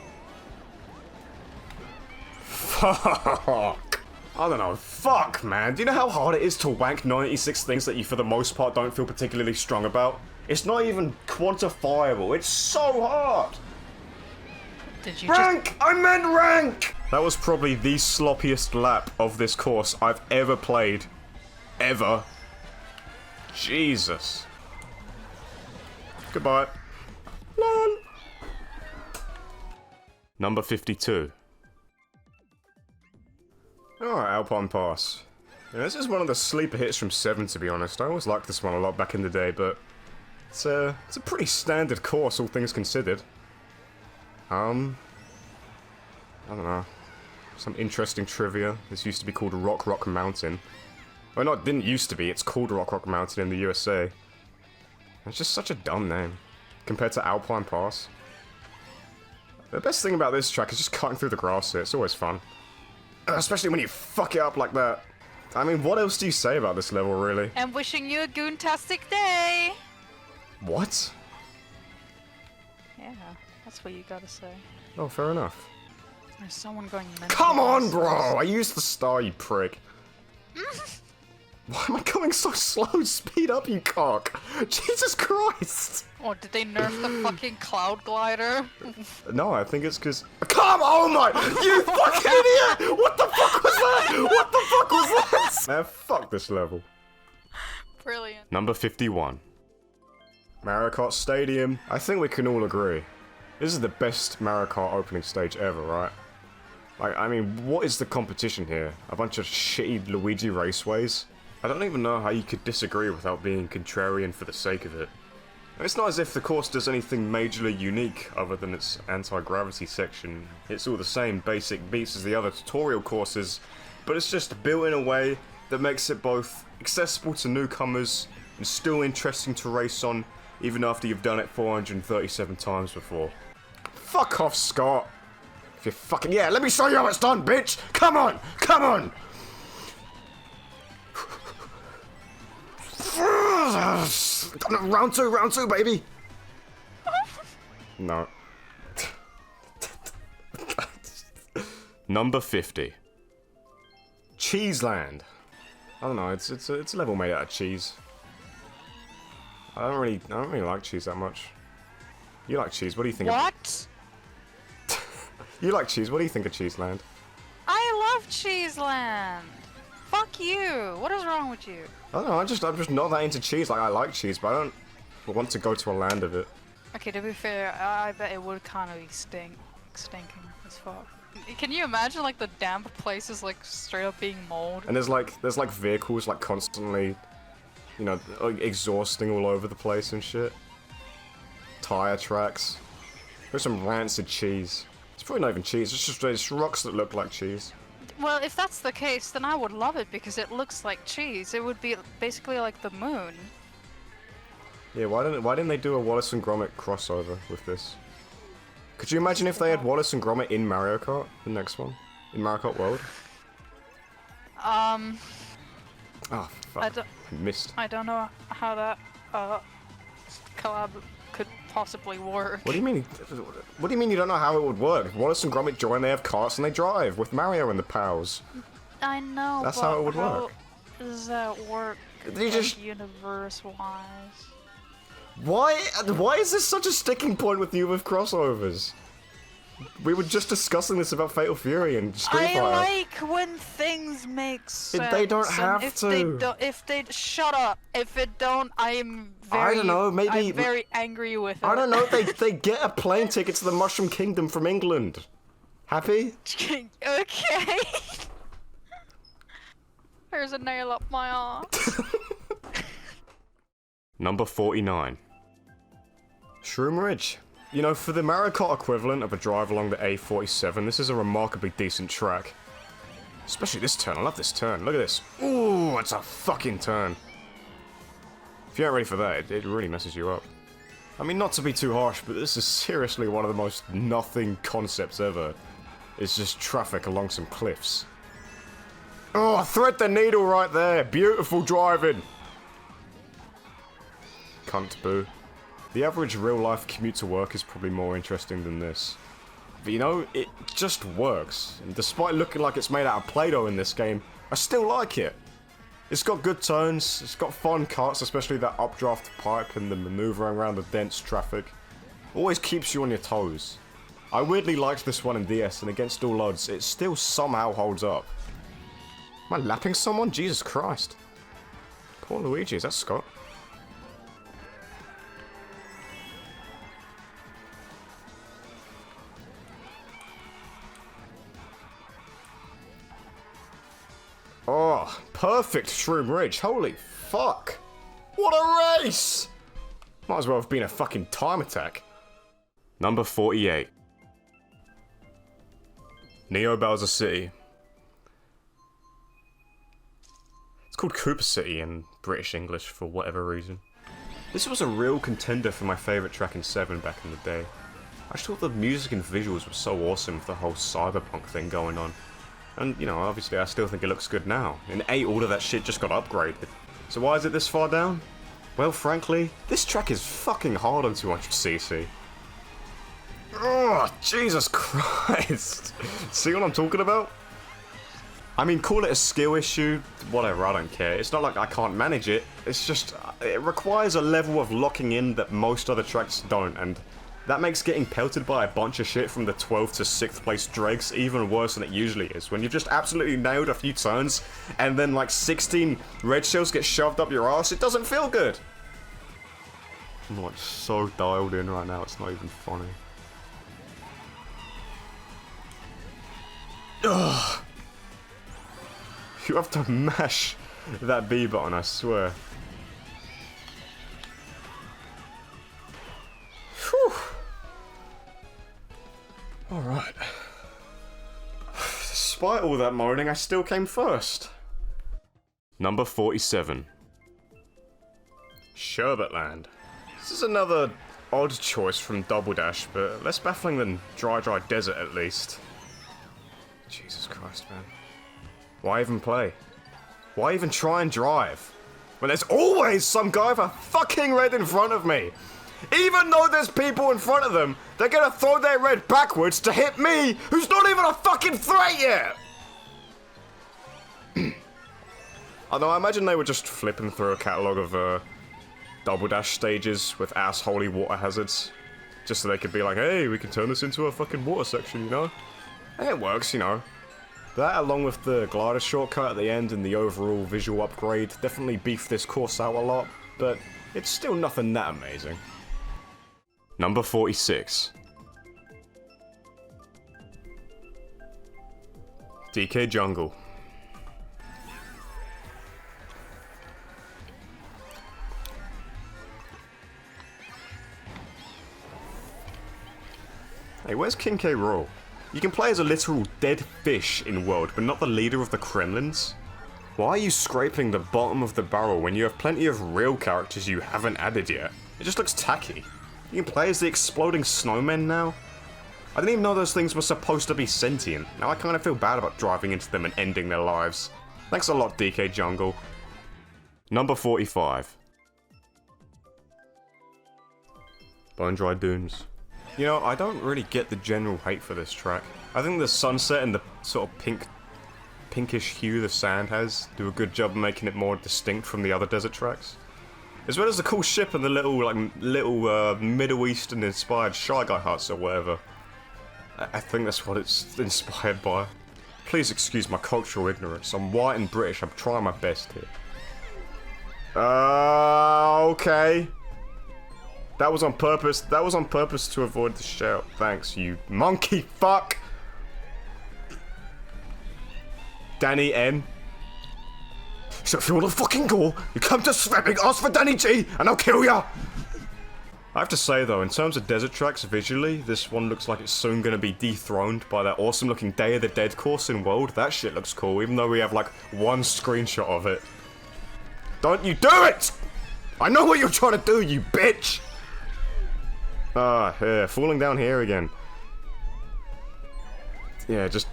Fuck! I don't know. Fuck, man. Do you know how hard it is to wank 96 things that you, for the most part, don't feel particularly strong about? It's not even quantifiable. It's so hard! Did you Rank! I meant rank! That was probably the sloppiest lap of this course I've ever played. Ever. Jesus. Goodbye. Lol. Number 52. Alright, Alpine Pass. Yeah, this is one of the sleeper hits from 7, to be honest. I always liked this one a lot back in the day, but it's a pretty standard course, all things considered. I don't know. Some interesting trivia. This used to be called Rock Rock Mountain. Well, no, it didn't used to be. It's called Rock Rock Mountain in the USA. It's just such a dumb name compared to Alpine Pass. The best thing about this track is just cutting through the grass here. It's always fun. Especially when you fuck it up like that. I mean, what else do you say about this level, really? And wishing you a goontastic day! What? Yeah, that's what you gotta say. Oh, fair enough. There's someone going mental. Come on, bro! I used the star, you prick. Why am I going so slow? Speed up, you cock! Jesus Christ! Oh, did they nerf the fucking cloud glider? No, I think it's because... Come on, my... You fucking idiot! What the fuck was that? What the fuck was that? Man, fuck this level. Brilliant. Number 51. Mario Kart Stadium. I think we can all agree. This is the best Mario Kart opening stage ever, right? Like, I mean, what is the competition here? A bunch of shitty Luigi raceways? I don't even know how you could disagree without being contrarian for the sake of it. It's not as if the course does anything majorly unique other than its anti-gravity section. It's all the same basic beats as the other tutorial courses, but it's just built in a way that makes it both accessible to newcomers and still interesting to race on, even after you've done it 437 times before. Fuck off, Scott! If you fucking... Yeah, let me show you how it's done, bitch! Come on! Come on! Round two, baby! No. Number 50. Cheeseland. I don't know, it's a level made out of cheese. I don't really like cheese that much. You like cheese, what do you think What? You like cheese, what do you think of Cheeseland? I love Cheeseland! Fuck you! What is wrong with you? I don't know, I'm just not that into cheese. Like, I like cheese, but I don't want to go to a land of it. Okay, to be fair, I bet it would kind of be stinking as fuck. Can you imagine like the damp places like straight up being mold? And there's like vehicles like constantly, you know, like, exhausting all over the place and shit. Tire tracks. There's some rancid cheese. It's probably not even cheese, it's just rocks that look like cheese. Well, if that's the case, then I would love it because it looks like cheese. It would be basically like the moon. Yeah, why didn't they do a Wallace and Gromit crossover with this? Could you imagine if they had Wallace and Gromit in Mario Kart, the next one? In Mario Kart World? Oh, fuck. I missed. I don't know how that collab could possibly work. What do you mean? What do you mean you don't know how it would work? If Wallace and Gromit join, they have karts and they drive with Mario and the pals. I know. That's but how it would work. How does that work? You just universe-wise. Why is this such a sticking point with you with crossovers? We were just discussing this about Fatal Fury and Street Fighter. I like when things make sense. They don't have to. If they shut up. If it don't, I'm very. I don't know. Maybe I'm very angry with it. I don't know. They get a plane ticket to the Mushroom Kingdom from England. Happy? Okay. There's a nail up my arse. Number 49. Shroom Ridge. You know, for the Mario Kart equivalent of a drive along the A47, this is a remarkably decent track. Especially this turn, I love this turn. Look at this. Ooh, it's a fucking turn. If you aren't ready for that, it really messes you up. I mean, not to be too harsh, but this is seriously one of the most nothing concepts ever. It's just traffic along some cliffs. Oh, thread the needle right there. Beautiful driving. Cunt boo. The average real-life commute to work is probably more interesting than this. But you know, it just works. And despite looking like it's made out of Play-Doh in this game, I still like it. It's got good turns, it's got fun karts, especially that updraft pipe and the maneuvering around the dense traffic. Always keeps you on your toes. I weirdly liked this one in DS, and against all odds, it still somehow holds up. Am I lapping someone? Jesus Christ. Poor Luigi, is that Scott? Oh, perfect Shroom Ridge. Holy fuck. What a race! Might as well have been a fucking time attack. Number 48. Neo Bowser City. It's called Cooper City in British English for whatever reason. This was a real contender for my favourite track in 7 back in the day. I just thought the music and visuals were so awesome with the whole cyberpunk thing going on. And, you know, obviously I still think it looks good now. In 8, all of that shit just got upgraded. So why is it this far down? Well, frankly, this track is fucking hard on 200cc. Oh, Jesus Christ! See what I'm talking about? I mean, call it a skill issue, whatever, I don't care. It's not like I can't manage it, it's just, it requires a level of locking in that most other tracks don't, and that makes getting pelted by a bunch of shit from the 12th to 6th place dregs even worse than it usually is. When you've just absolutely nailed a few turns, and then like 16 red shells get shoved up your ass, it doesn't feel good. I'm like so dialed in right now, it's not even funny. Ugh. You have to mash that B button, I swear. Whew. Alright. Despite all that moaning, I still came first. Number 47. Sherbetland. This is another odd choice from Double Dash, but less baffling than Dry Desert at least. Jesus Christ, man. Why even play? Why even try and drive? When there's always some guy with a fucking red in front of me. Even though there's people in front of them, they're gonna throw their red backwards to hit me, who's not even a fucking threat yet! Although I imagine they were just flipping through a catalogue of Double Dash stages with assholey water hazards. Just so they could be like, hey, we can turn this into a fucking water section, you know? And it works, you know. That, along with the glider shortcut at the end and the overall visual upgrade, definitely beefed this course out a lot, but it's still nothing that amazing. Number 46. DK Jungle. Hey, where's King K. Rool? You can play as a literal dead fish in World, but not the leader of the Kremlins? Why are you scraping the bottom of the barrel when you have plenty of real characters you haven't added yet? It just looks tacky. You can play as the exploding snowmen now? I didn't even know those things were supposed to be sentient. Now I kind of feel bad about driving into them and ending their lives. Thanks a lot, DK Jungle. Number 45. Bone Dry Dunes. You know, I don't really get the general hate for this track. I think the sunset and the sort of pinkish hue the sand has do a good job of making it more distinct from the other desert tracks. As well as the cool ship and the little Middle Eastern inspired Shy Guy huts or whatever. I think that's what it's inspired by. Please excuse my cultural ignorance. I'm white and British, I'm trying my best here. Okay. That was on purpose. That was on purpose to avoid the shout. Thanks, you monkey fuck. Danny N. So if you want to fucking go, you come to Swebbing, ask for Danny G, and I'll kill ya! I have to say though, in terms of desert tracks visually, this one looks like it's soon gonna be dethroned by that awesome looking Day of the Dead course in World. That shit looks cool, even though we have like one screenshot of it. Don't you do it! I know what you're trying to do, you bitch! Yeah, falling down here again. Yeah, just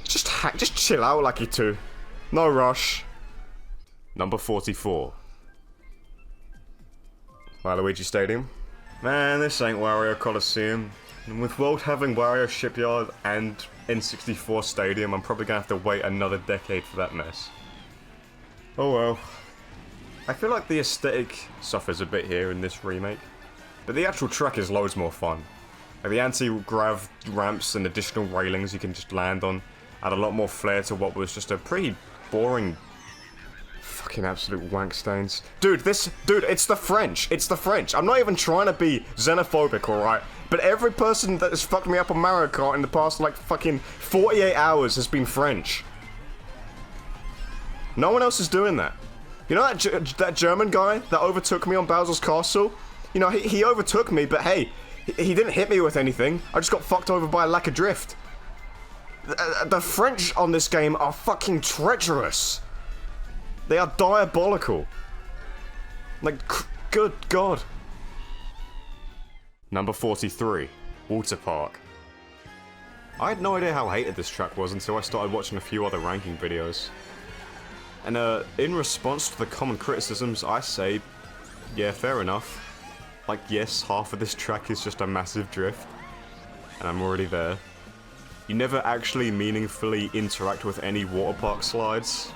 chill out, Lucky 2. No rush. Number 44. Waluigi Stadium. Man, this ain't Wario Coliseum. And with World having Wario Shipyard and N64 Stadium, I'm probably gonna have to wait another decade for that mess. Oh well. I feel like the aesthetic suffers a bit here in this remake. But the actual track is loads more fun. Like the anti-grav ramps and additional railings you can just land on add a lot more flair to what was just a pretty boring fucking absolute wank stains. Dude, it's the French. It's the French. I'm not even trying to be xenophobic, alright? But every person that has fucked me up on Mario Kart in the past like fucking 48 hours has been French. No one else is doing that. You know that German guy that overtook me on Bowser's Castle? You know, he overtook me, but hey, he didn't hit me with anything. I just got fucked over by a lack of drift. The French on this game are fucking treacherous. They are diabolical. Like, good God. Number 43, Water Park. I had no idea how hated this track was until I started watching a few other ranking videos. And in response to the common criticisms, I say, yeah, fair enough. Like, yes, half of this track is just a massive drift. And I'm already there. You never actually meaningfully interact with any water park slides.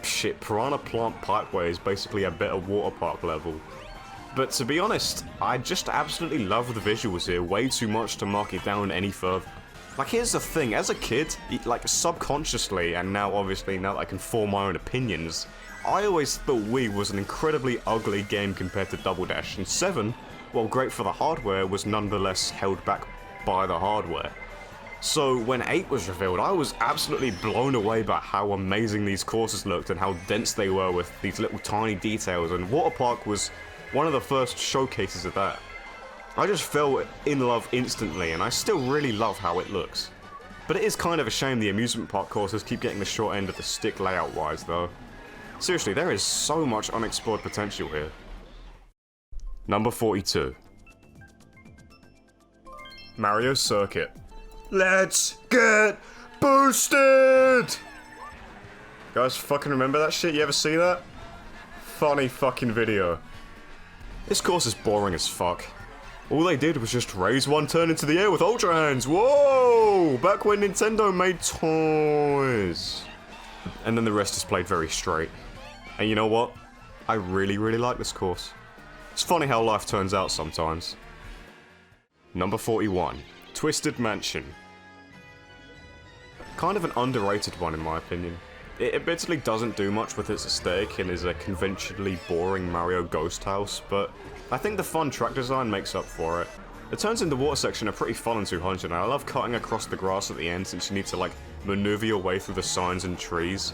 Shit, Piranha Plant Pipeway is basically a better water park level. But to be honest, I just absolutely love the visuals here way too much to mark it down any further. Like, here's the thing, as a kid, like, subconsciously, and now obviously now that I can form my own opinions, I always thought Wii was an incredibly ugly game compared to Double Dash, and 7, while great for the hardware, was nonetheless held back by the hardware. So when 8 was revealed, I was absolutely blown away by how amazing these courses looked and how dense they were with these little tiny details, and Water Park was one of the first showcases of that. I just fell in love instantly, and I still really love how it looks. But it is kind of a shame the amusement park courses keep getting the short end of the stick layout-wise, though. Seriously, there is so much unexplored potential here. Number 42. Mario Circuit. Let's get boosted! Guys, fucking remember that shit? You ever see that? Funny fucking video. This course is boring as fuck. All they did was just raise one turn into the air with Ultra Hands. Whoa! Back when Nintendo made toys. And then the rest is played very straight. And you know what? I really like this course. It's funny how life turns out sometimes. Number 41. Twisted Mansion. Kind of an underrated one in my opinion. It admittedly doesn't do much with its aesthetic and is a conventionally boring Mario Ghost House, but I think the fun track design makes up for it. The turns in the water section are pretty fun in 200, and I love cutting across the grass at the end since you need to like maneuver your way through the signs and trees.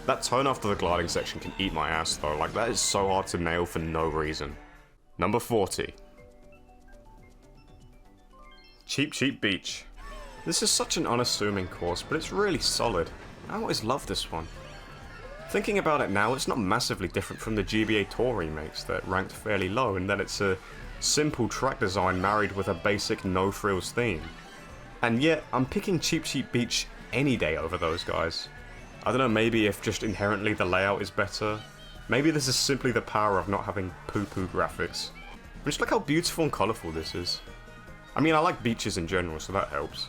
That turn after the gliding section can eat my ass though, like that is so hard to nail for no reason. Number 40. Cheap Cheap Beach. This is such an unassuming course, but it's really solid. I always loved this one. Thinking about it now, it's not massively different from the GBA Tour remakes that ranked fairly low, and that it's a simple track design married with a basic no-frills theme. And yet, I'm picking Cheap Cheap Beach any day over those guys. I don't know, maybe if just inherently the layout is better. Maybe this is simply the power of not having poo-poo graphics. But just look how beautiful and colourful this is. I mean, I like beaches in general, so that helps.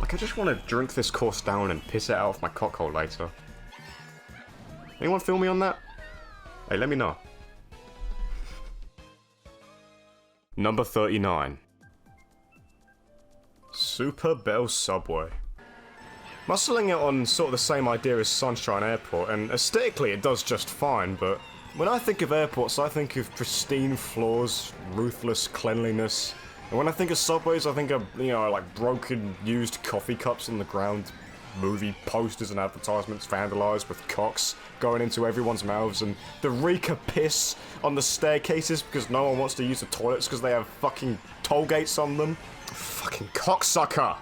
Like, I just want to drink this course down and piss it out of my cockhole later. Anyone feel me on that? Hey, let me know. Number 39. Super Bell Subway. Muscling it on sort of the same idea as Sunshine Airport, and aesthetically it does just fine, but when I think of airports, I think of pristine floors, ruthless cleanliness. And when I think of subways, I think of, you know, like broken, used coffee cups on the ground, movie posters and advertisements vandalized with cocks going into everyone's mouths, and the reek of piss on the staircases because no one wants to use the toilets because they have fucking toll gates on them. Fucking cocksucker!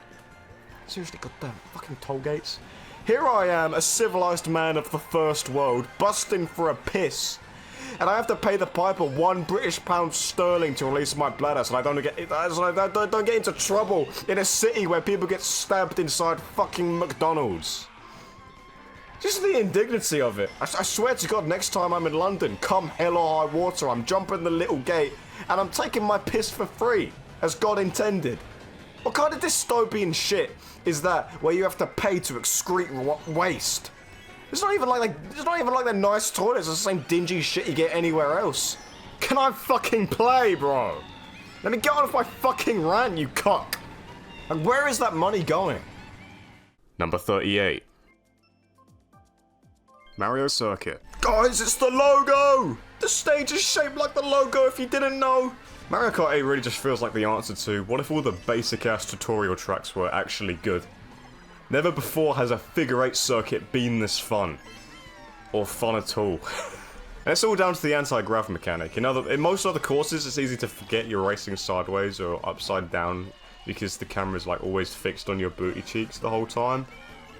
Seriously, goddamn fucking toll gates. Here I am, a civilized man of the first world, busting for a piss. And I have to pay the piper £1 to release my bladder so I don't get into trouble in a city where people get stabbed inside fucking McDonald's. Just the indignity of it. I swear to God, next time I'm in London, come hell or high water, I'm jumping the little gate and I'm taking my piss for free, as God intended. What kind of dystopian shit is that where you have to pay to excrete waste? It's not even like they're nice toilets. It's the same dingy shit you get anywhere else. Can I fucking play, bro? Let me get on with my fucking rant, you cock. And where is that money going? Number 38. Mario Circuit. Guys, it's the logo! The stage is shaped like the logo if you didn't know. Mario Kart 8 really just feels like the answer to what if all the basic ass tutorial tracks were actually good. Never before has a figure 8 circuit been this fun. Or fun at all. And it's all down to the anti-grav mechanic. In most other courses, it's easy to forget you're racing sideways or upside down because the camera's like always fixed on your booty cheeks the whole time.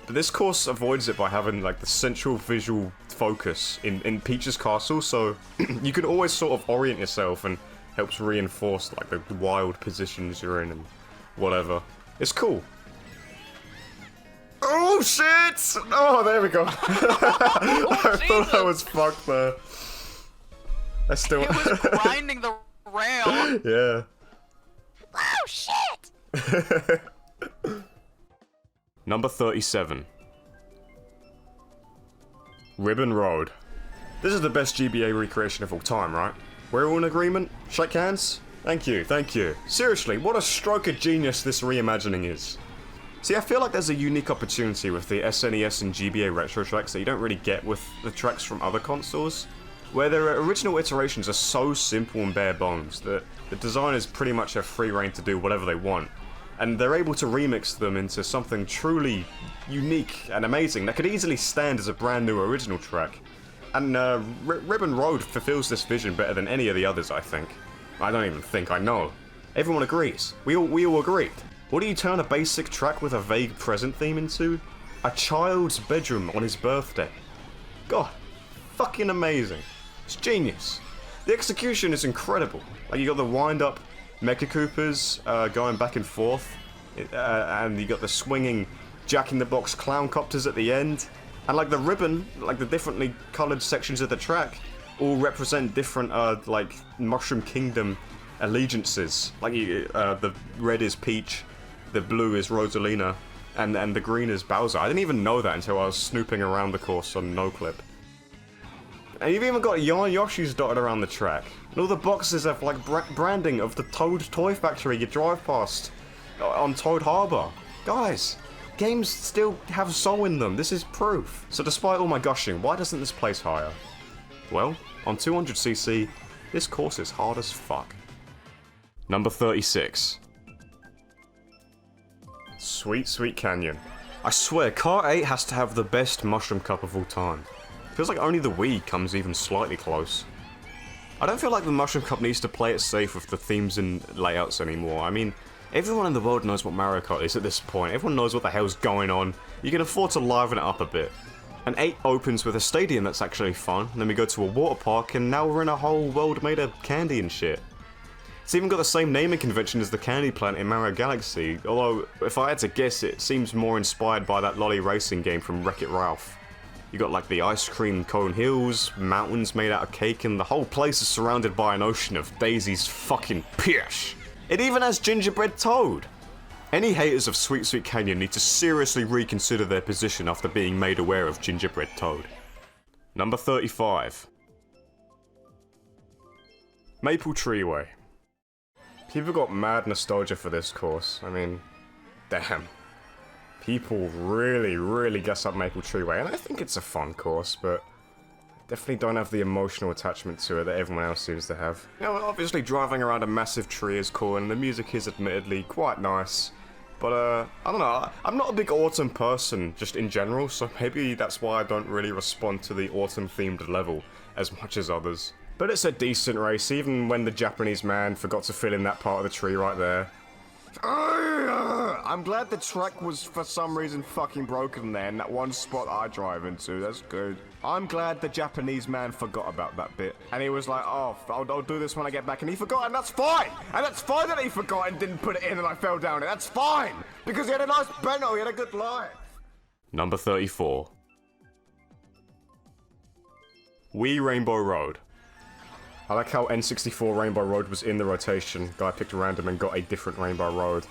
But this course avoids it by having like the central visual focus in Peach's castle, so you can always sort of orient yourself and helps reinforce like the wild positions you're in and whatever. It's cool. Oh shit! Oh, there we go. I thought I was fucked there. I still. It was grinding the rail. Yeah. Oh shit! Number 37. Ribbon Road. This is the best GBA recreation of all time, right? We're all in agreement? Shake hands? Thank you, thank you. Seriously, what a stroke of genius this reimagining is. See, I feel like there's a unique opportunity with the SNES and GBA retro tracks that you don't really get with the tracks from other consoles, where their original iterations are so simple and bare bones that the designers pretty much have free reign to do whatever they want, and they're able to remix them into something truly unique and amazing that could easily stand as a brand new original track. And Ribbon Road fulfills this vision better than any of the others, I think. I don't even think, I know. Everyone agrees. We all agreed. What do you turn a basic track with a vague present theme into? A child's bedroom on his birthday. God, fucking amazing. It's genius. The execution is incredible. Like, you got the wind-up Mecha Koopas going back and forth, and you got the swinging Jack-in-the-Box clown copters at the end, and like the ribbon, like the differently coloured sections of the track, all represent different, like, Mushroom Kingdom allegiances. Like, the red is Peach, the blue is Rosalina, and the green is Bowser. I didn't even know that until I was snooping around the course on NoClip. And you've even got Yoshis dotted around the track. And all the boxes have, like, branding of the Toad Toy Factory you drive past on Toad Harbor. Guys, games still have soul in them. This is proof. So despite all my gushing, why doesn't this place higher? Well, on 200cc, this course is hard as fuck. Number 36. Sweet, Sweet Canyon. I swear, Kart 8 has to have the best Mushroom Cup of all time. Feels like only the Wii comes even slightly close. I don't feel like the Mushroom Cup needs to play it safe with the themes and layouts anymore. I mean, everyone in the world knows what Mario Kart is at this point. Everyone knows what the hell's going on. You can afford to liven it up a bit. And 8 opens with a stadium that's actually fun, and then we go to a water park, and now we're in a whole world made of candy and shit. It's even got the same naming convention as the Candy Planet in Mario Galaxy, although, if I had to guess, it seems more inspired by that lolly racing game from Wreck-It Ralph. You got like the ice cream cone hills, mountains made out of cake, and the whole place is surrounded by an ocean of Daisy's fucking pish. It even has Gingerbread Toad! Any haters of Sweet Sweet Canyon need to seriously reconsider their position after being made aware of Gingerbread Toad. Number 35. Maple Treeway. People got mad nostalgia for this course. I mean, damn. People really guess up Maple Treeway, and I think it's a fun course, but definitely don't have the emotional attachment to it that everyone else seems to have. You know, obviously driving around a massive tree is cool, and the music is admittedly quite nice, but I don't know, I'm not a big autumn person, just in general, so maybe that's why I don't really respond to the autumn-themed level as much as others. But it's a decent race, even when the Japanese man forgot to fill in that part of the tree right there. I'm glad the track was for some reason fucking broken there in that one spot I drive into, that's good. I'm glad the Japanese man forgot about that bit. And he was like, oh, I'll do this when I get back, and he forgot, and that's fine! And that's fine that he forgot and didn't put it in and I fell down it, that's fine! Because he had a nice bento, he had a good life! Number 34. Wii Rainbow Road. I like how N64 Rainbow Road was in the rotation. Guy picked random and got a different Rainbow Road.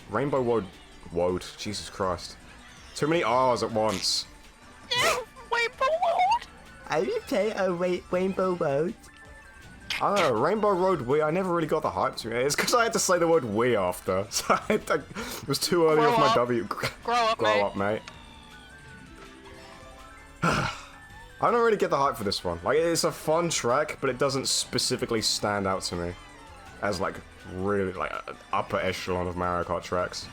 Rainbow Road. Jesus Christ. Too many R's at once. Rainbow Road? I will play a Rainbow Road. I don't know, Rainbow Road Wii, I never really got the hype to it. It's because I had to say the word Wii after. So it was too early Grow off my up. W. Grow up, Grow mate. up, mate. I don't really get the hype for this one. Like, it's a fun track, but it doesn't specifically stand out to me as, like, really, like, an upper echelon of Mario Kart tracks.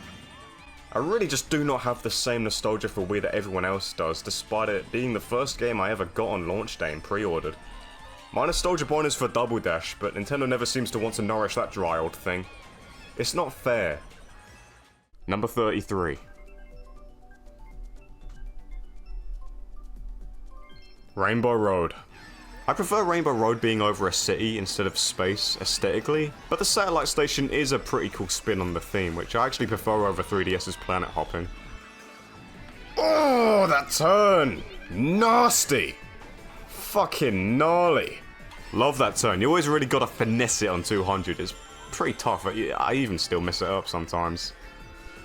I really just do not have the same nostalgia for Wii that everyone else does, despite it being the first game I ever got on launch day and pre-ordered. My nostalgia point is for Double Dash, but Nintendo never seems to want to nourish that dry old thing. It's not fair. Number 33. Rainbow Road. I prefer Rainbow Road being over a city instead of space, aesthetically, but the satellite station is a pretty cool spin on the theme, which I actually prefer over 3DS's planet hopping. Oh, that turn! Nasty! Fucking gnarly! Love that turn. You always really gotta finesse it on 200. It's pretty tough. I even still mess it up sometimes.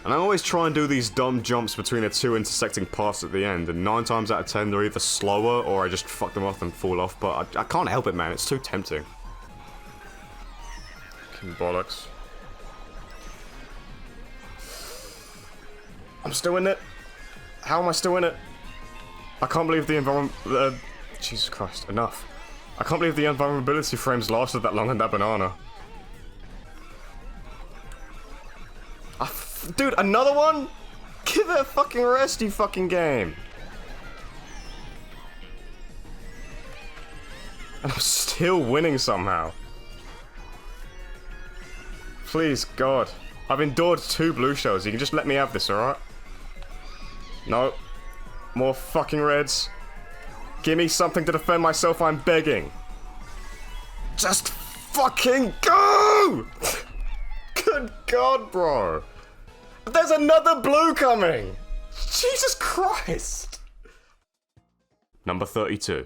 And I always try and do these dumb jumps between the two intersecting paths at the end, and 9 times out of 10 they're either slower or I just fuck them off and fall off, but I can't help it, man, it's too tempting. Fucking bollocks. I'm still in it. How am I still in it? I can't believe the environment. Jesus Christ, enough. I can't believe the invulnerability frames lasted that long on that banana. Dude, another one? Give it a fucking rest, you fucking game. And I'm still winning somehow. Please, God. I've endured 2 blue shells. You can just let me have this, alright? No. More fucking reds. Give me something to defend myself, I'm begging. Just fucking go! Good God, bro. There's another blue coming! Jesus Christ! Number 32.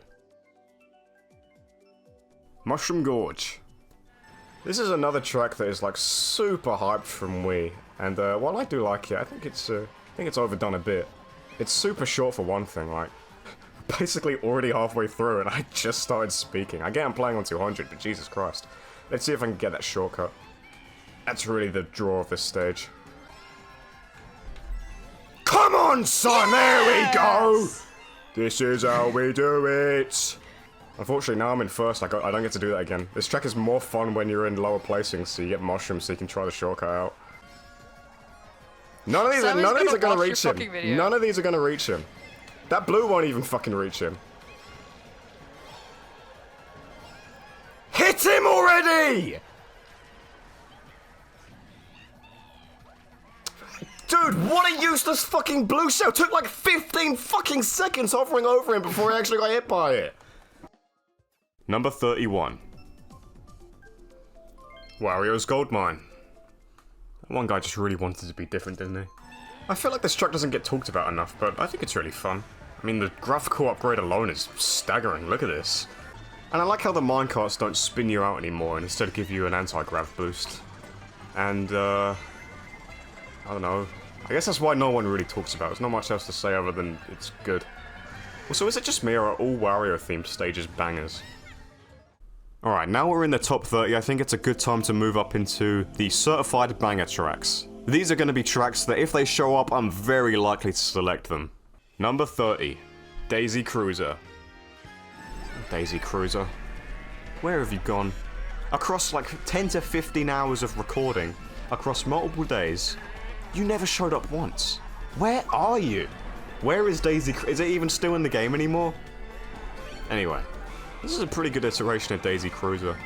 Mushroom Gorge. This is another track that is like super hyped from Wii, and while I do like it, I think it's overdone a bit. It's super short for one thing, like, basically already halfway through and I just started speaking. I get I'm playing on 200, but Jesus Christ. Let's see if I can get that shortcut. That's really the draw of this stage. Come on, son! Yes! There we go! This is how we do it! Unfortunately, now I'm in first, I don't get to do that again. This track is more fun when you're in lower placings, so you get mushrooms so you can try the shortcut out. None of these are gonna reach him. None of these are gonna reach him. That blue won't even fucking reach him. Hit him already! Dude, what a useless fucking blue shell! Took like 15 fucking seconds hovering over him before he actually got hit by it. Number 31. Wario's Gold Mine. That one guy just really wanted to be different, didn't he? I feel like this track doesn't get talked about enough, but I think it's really fun. I mean, the graphical upgrade alone is staggering, look at this. And I like how the minecarts don't spin you out anymore and instead give you an anti-grav boost. And, I don't know. I guess that's why no one really talks about it. There's not much else to say other than it's good. Also, is it just me or are all Wario-themed stages bangers? Alright, now we're in the top 30, I think it's a good time to move up into the certified banger tracks. These are going to be tracks that if they show up, I'm very likely to select them. Number 30. Daisy Cruiser. Daisy Cruiser. Where have you gone? Across like 10 to 15 hours of recording, across multiple days, you never showed up once. Where are you? Where is Daisy Cruiser? Is it even still in the game anymore? Anyway. This is a pretty good iteration of Daisy Cruiser.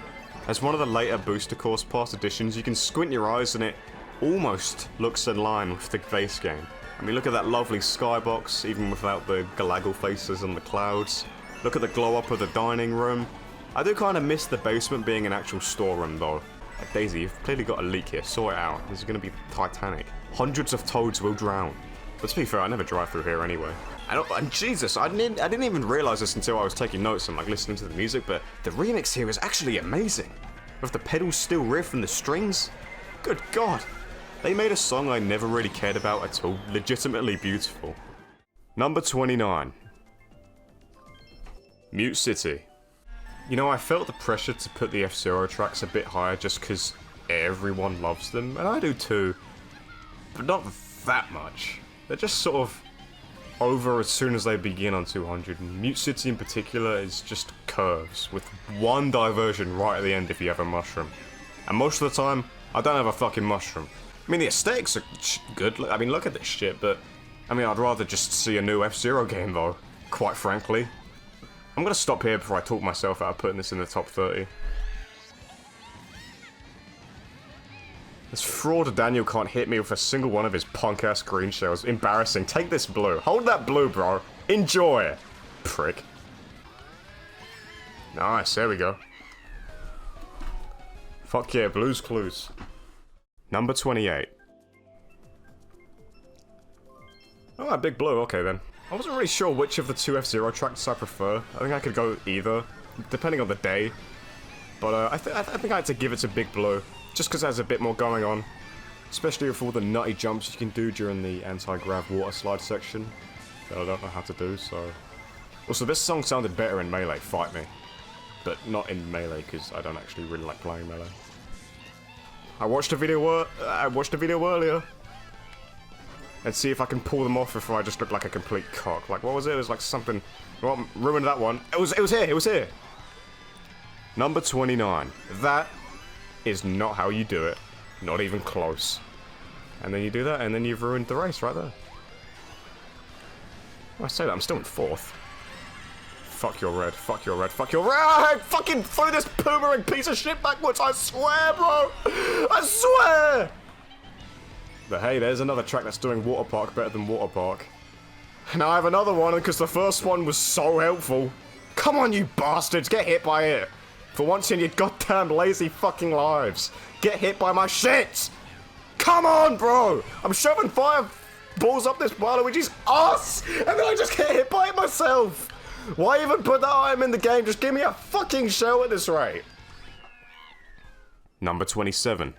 As one of the later Booster Course Pass editions, you can squint your eyes and it almost looks in line with the base game. I mean, look at that lovely skybox, even without the galagal faces and the clouds. Look at the glow up of the dining room. I do kind of miss the basement being an actual storeroom though. Like, Daisy, you've clearly got a leak here, sort it out. This is going to be Titanic. Hundreds of toads will drown. But to be fair, I never drive through here anyway. And Jesus, I didn't even realise this until I was taking notes and like listening to the music, but the remix here is actually amazing. With the pedals still riff and the strings. Good God. They made a song I never really cared about at all, legitimately beautiful. Number 29. Mute City. You know, I felt the pressure to put the F-Zero tracks a bit higher just because everyone loves them, and I do too. But not that much. They're just sort of over as soon as they begin on 200. And Mute City in particular is just curves, with one diversion right at the end if you have a mushroom. And most of the time, I don't have a fucking mushroom. I mean, the aesthetics are good, I mean, look at this shit, but I mean, I'd rather just see a new F-Zero game though, quite frankly. I'm gonna stop here before I talk myself out of putting this in the top 30. This fraud Daniel can't hit me with a single one of his punk-ass green shells. Embarrassing. Take this blue. Hold that blue, bro. Enjoy. Prick. Nice, there we go. Fuck yeah, Blue's Clues. Number 28. Oh, Big Blue, okay then. I wasn't really sure which of the two F-Zero tracks I prefer. I think I could go either, depending on the day. But I think I had to give it to Big Blue, just because it has a bit more going on. Especially with all the nutty jumps you can do during the anti-grav water slide section that I don't know how to do, so... Also, this song sounded better in Melee, Fight Me. But not in Melee, because I don't actually really like playing Melee. I watched a video earlier. And see if I can pull them off before I just look like a complete cock. Like, what was it? It was like something... Well, ruined that one. It was here. Number 29. That is not how you do it. Not even close. And then you do that, and then you've ruined the race right there. Well, I say that, I'm still in 4th. Fuck your red. I fucking threw this boomerang piece of shit backwards, I swear, bro! I swear! But hey, there's another track that's doing Water Park better than Water Park. And I have another one, because the first one was so helpful. Come on, you bastards, get hit by it! For once in your goddamn lazy fucking lives. Get hit by my shit! Come on, bro! I'm shoving fireballs up this Waluigi's ass! And then I just get hit by it myself! Why even put that item in the game? Just give me a fucking shell at this rate! Number 27.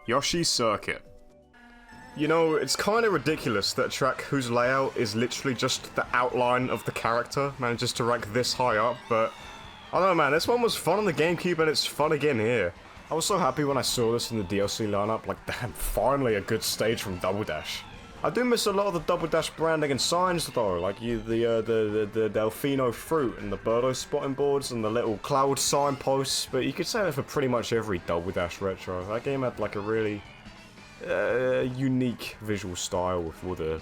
Yoshi's Circuit. You know, it's kind of ridiculous that a track whose layout is literally just the outline of the character manages to rank this high up, but... I don't know, man, this one was fun on the GameCube and it's fun again here. I was so happy when I saw this in the DLC lineup, like, damn, finally a good stage from Double Dash. I do miss a lot of the Double Dash branding and signs though, like the Delfino fruit and the Birdo spotting boards and the little cloud signposts, but you could say that for pretty much every Double Dash retro. That game had like a really unique visual style with all the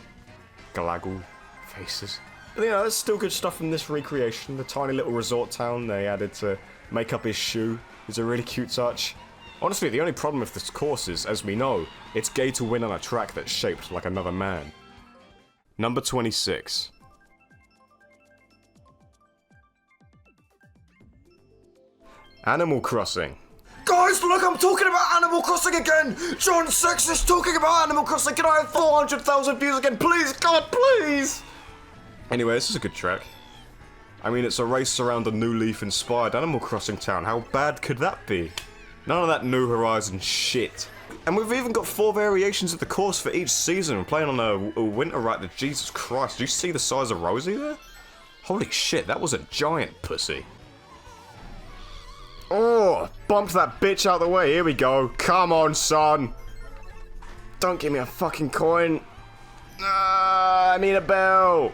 Galaggle faces. But, you know, there's still good stuff from this recreation. The tiny little resort town they added to make up his shoe is a really cute touch. Honestly, the only problem with this course is, as we know, it's gay to win on a track that's shaped like another man. Number 26. Animal Crossing. Guys, look, I'm talking about Animal Crossing again! John Sex is talking about Animal Crossing! Can I have 400,000 views again, please? God, please! Anyway, this is a good track. I mean, it's a race around a New Leaf-inspired Animal Crossing town. How bad could that be? None of that New Horizons shit. And we've even got 4 variations of the course for each season. We're playing on a winter rider. Jesus Christ, do you see the size of Rosie there? Holy shit, that was a giant pussy. Oh, bumped that bitch out the way. Here we go. Come on, son. Don't give me a fucking coin. I need a bell.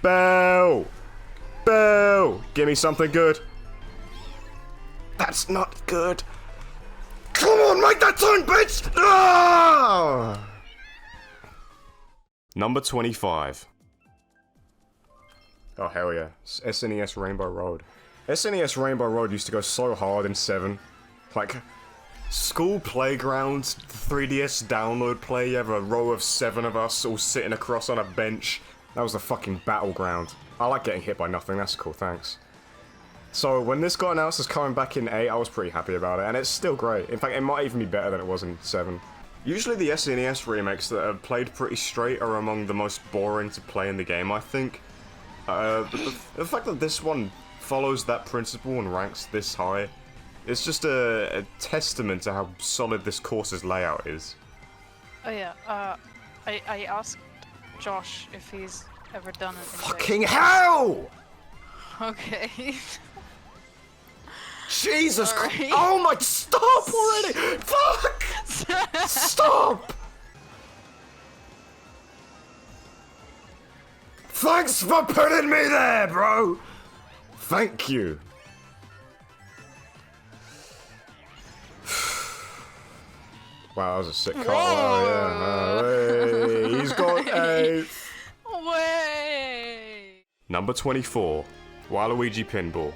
Bell. Bell. Give me something good. That's not good. Come on, make that turn, bitch! Ah! Number 25. Oh, hell yeah. It's SNES Rainbow Road. SNES Rainbow Road used to go so hard in 7. Like, school playground, 3DS download play, you have a row of 7 of us all sitting across on a bench. That was the fucking battleground. I like getting hit by nothing, that's cool, thanks. So, when this got announced as coming back in 8, I was pretty happy about it, and it's still great. In fact, it might even be better than it was in 7. Usually the SNES remakes that are played pretty straight are among the most boring to play in the game, I think. But the fact that this one follows that principle and ranks this high, it's just a testament to how solid this course's layout is. Oh yeah, I asked Josh if he's ever done it. Fucking hell! Okay. Jesus Christ! Christ! Oh my! Stop already! Fuck! Stop! Thanks for putting me there, bro! Thank you. Wow, that was a sick cut. Wow, yeah. He's got a... Way! Number 24. Waluigi Pinball.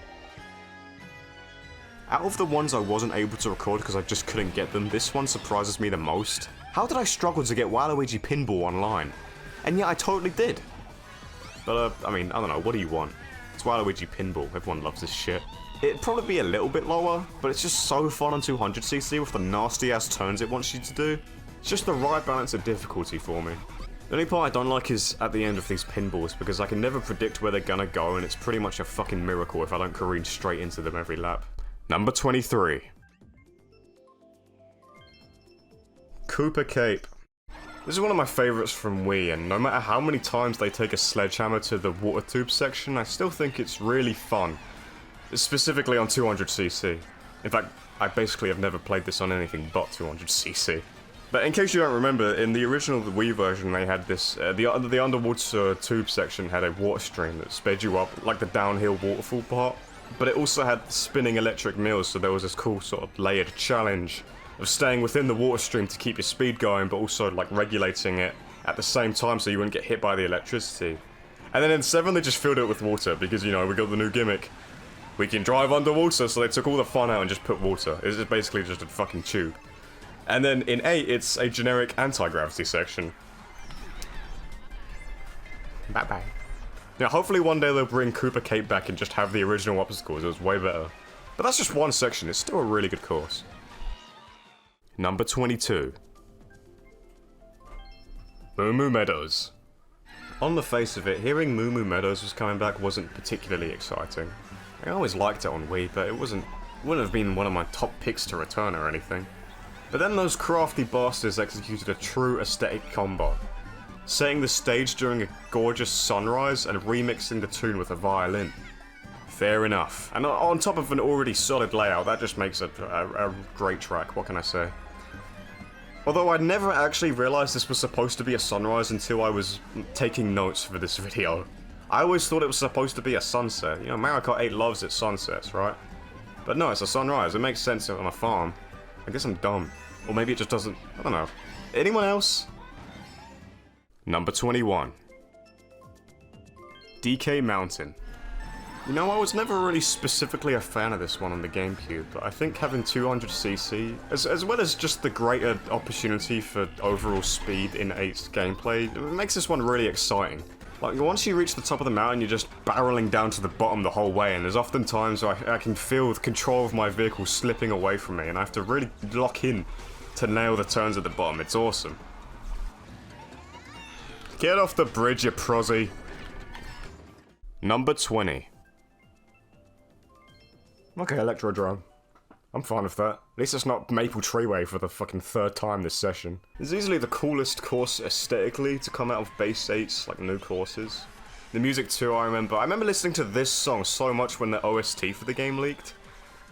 Out of the ones I wasn't able to record because I just couldn't get them, this one surprises me the most. How did I struggle to get Waluigi Pinball online? And yet I totally did. But, I mean, I don't know, what do you want? It's Waluigi Pinball, everyone loves this shit. It'd probably be a little bit lower, but it's just so fun on 200cc with the nasty-ass turns it wants you to do. It's just the right balance of difficulty for me. The only part I don't like is at the end of these pinballs, because I can never predict where they're gonna go, and it's pretty much a fucking miracle if I don't careen straight into them every lap. Number 23. Cooper Cape. This is one of my favourites from Wii, and no matter how many times they take a sledgehammer to the water tube section, I still think it's really fun. Specifically on 200cc. In fact, I basically have never played this on anything but 200cc. But in case you don't remember, in the original Wii version they had this, the underwater tube section had a water stream that sped you up, like the downhill waterfall part. But it also had spinning electric mills, so there was this cool sort of layered challenge of staying within the water stream to keep your speed going, but also like regulating it at the same time so you wouldn't get hit by the electricity. And then in 7 they just filled it with water, because, you know, we got the new gimmick. We can drive underwater, so they took all the fun out and just put water. It's just basically just a fucking tube. And then in 8, it's a generic anti-gravity section. Bye-bye. Now, hopefully one day they'll bring Cooper Cape back and just have the original obstacles. It was way better. But that's just one section. It's still a really good course. Number 22. Moo Moo Meadows. On the face of it, hearing Moo Moo Meadows was coming back wasn't particularly exciting. I always liked it on Wii, but it wouldn't have been one of my top picks to return or anything. But then those crafty bastards executed a true aesthetic combo, setting the stage during a gorgeous sunrise and remixing the tune with a violin. Fair enough. And on top of an already solid layout, that just makes it a great track, what can I say? Although I never actually realised this was supposed to be a sunrise until I was taking notes for this video. I always thought it was supposed to be a sunset. You know, Mario Kart 8 loves its sunsets, right? But no, it's a sunrise. It makes sense on a farm. I guess I'm dumb. Or maybe it just doesn't. I don't know. Anyone else? Number 21. DK Mountain. You know, I was never really specifically a fan of this one on the GameCube, but I think having 200cc, as well as just the greater opportunity for overall speed in 8's gameplay, it makes this one really exciting. Like, once you reach the top of the mountain, you're just barreling down to the bottom the whole way, and there's often times where I can feel the control of my vehicle slipping away from me, and I have to really lock in to nail the turns at the bottom. It's awesome. Get off the bridge, you prosy. Number 20. Okay, Electrodrome. I'm fine with that. At least it's not Maple Treeway for the fucking 3rd time this session. It's easily the coolest course aesthetically to come out of base 8's, like, new courses. The music too, I remember listening to this song so much when the OST for the game leaked.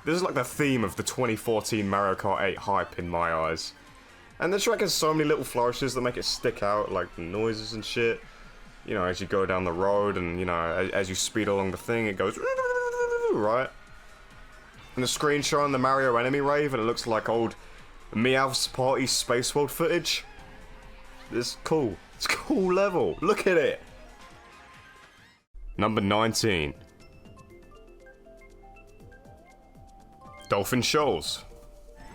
This is like the theme of the 2014 Mario Kart 8 hype in my eyes. And the track has so many little flourishes that make it stick out, like the noises and shit. You know, as you go down the road and, you know, as you speed along the thing, it goes... right? And the screen showing the Mario enemy rave, and it looks like old Meowth's Party Space World footage. It's cool. It's a cool level. Look at it. Number 19. Dolphin Shoals.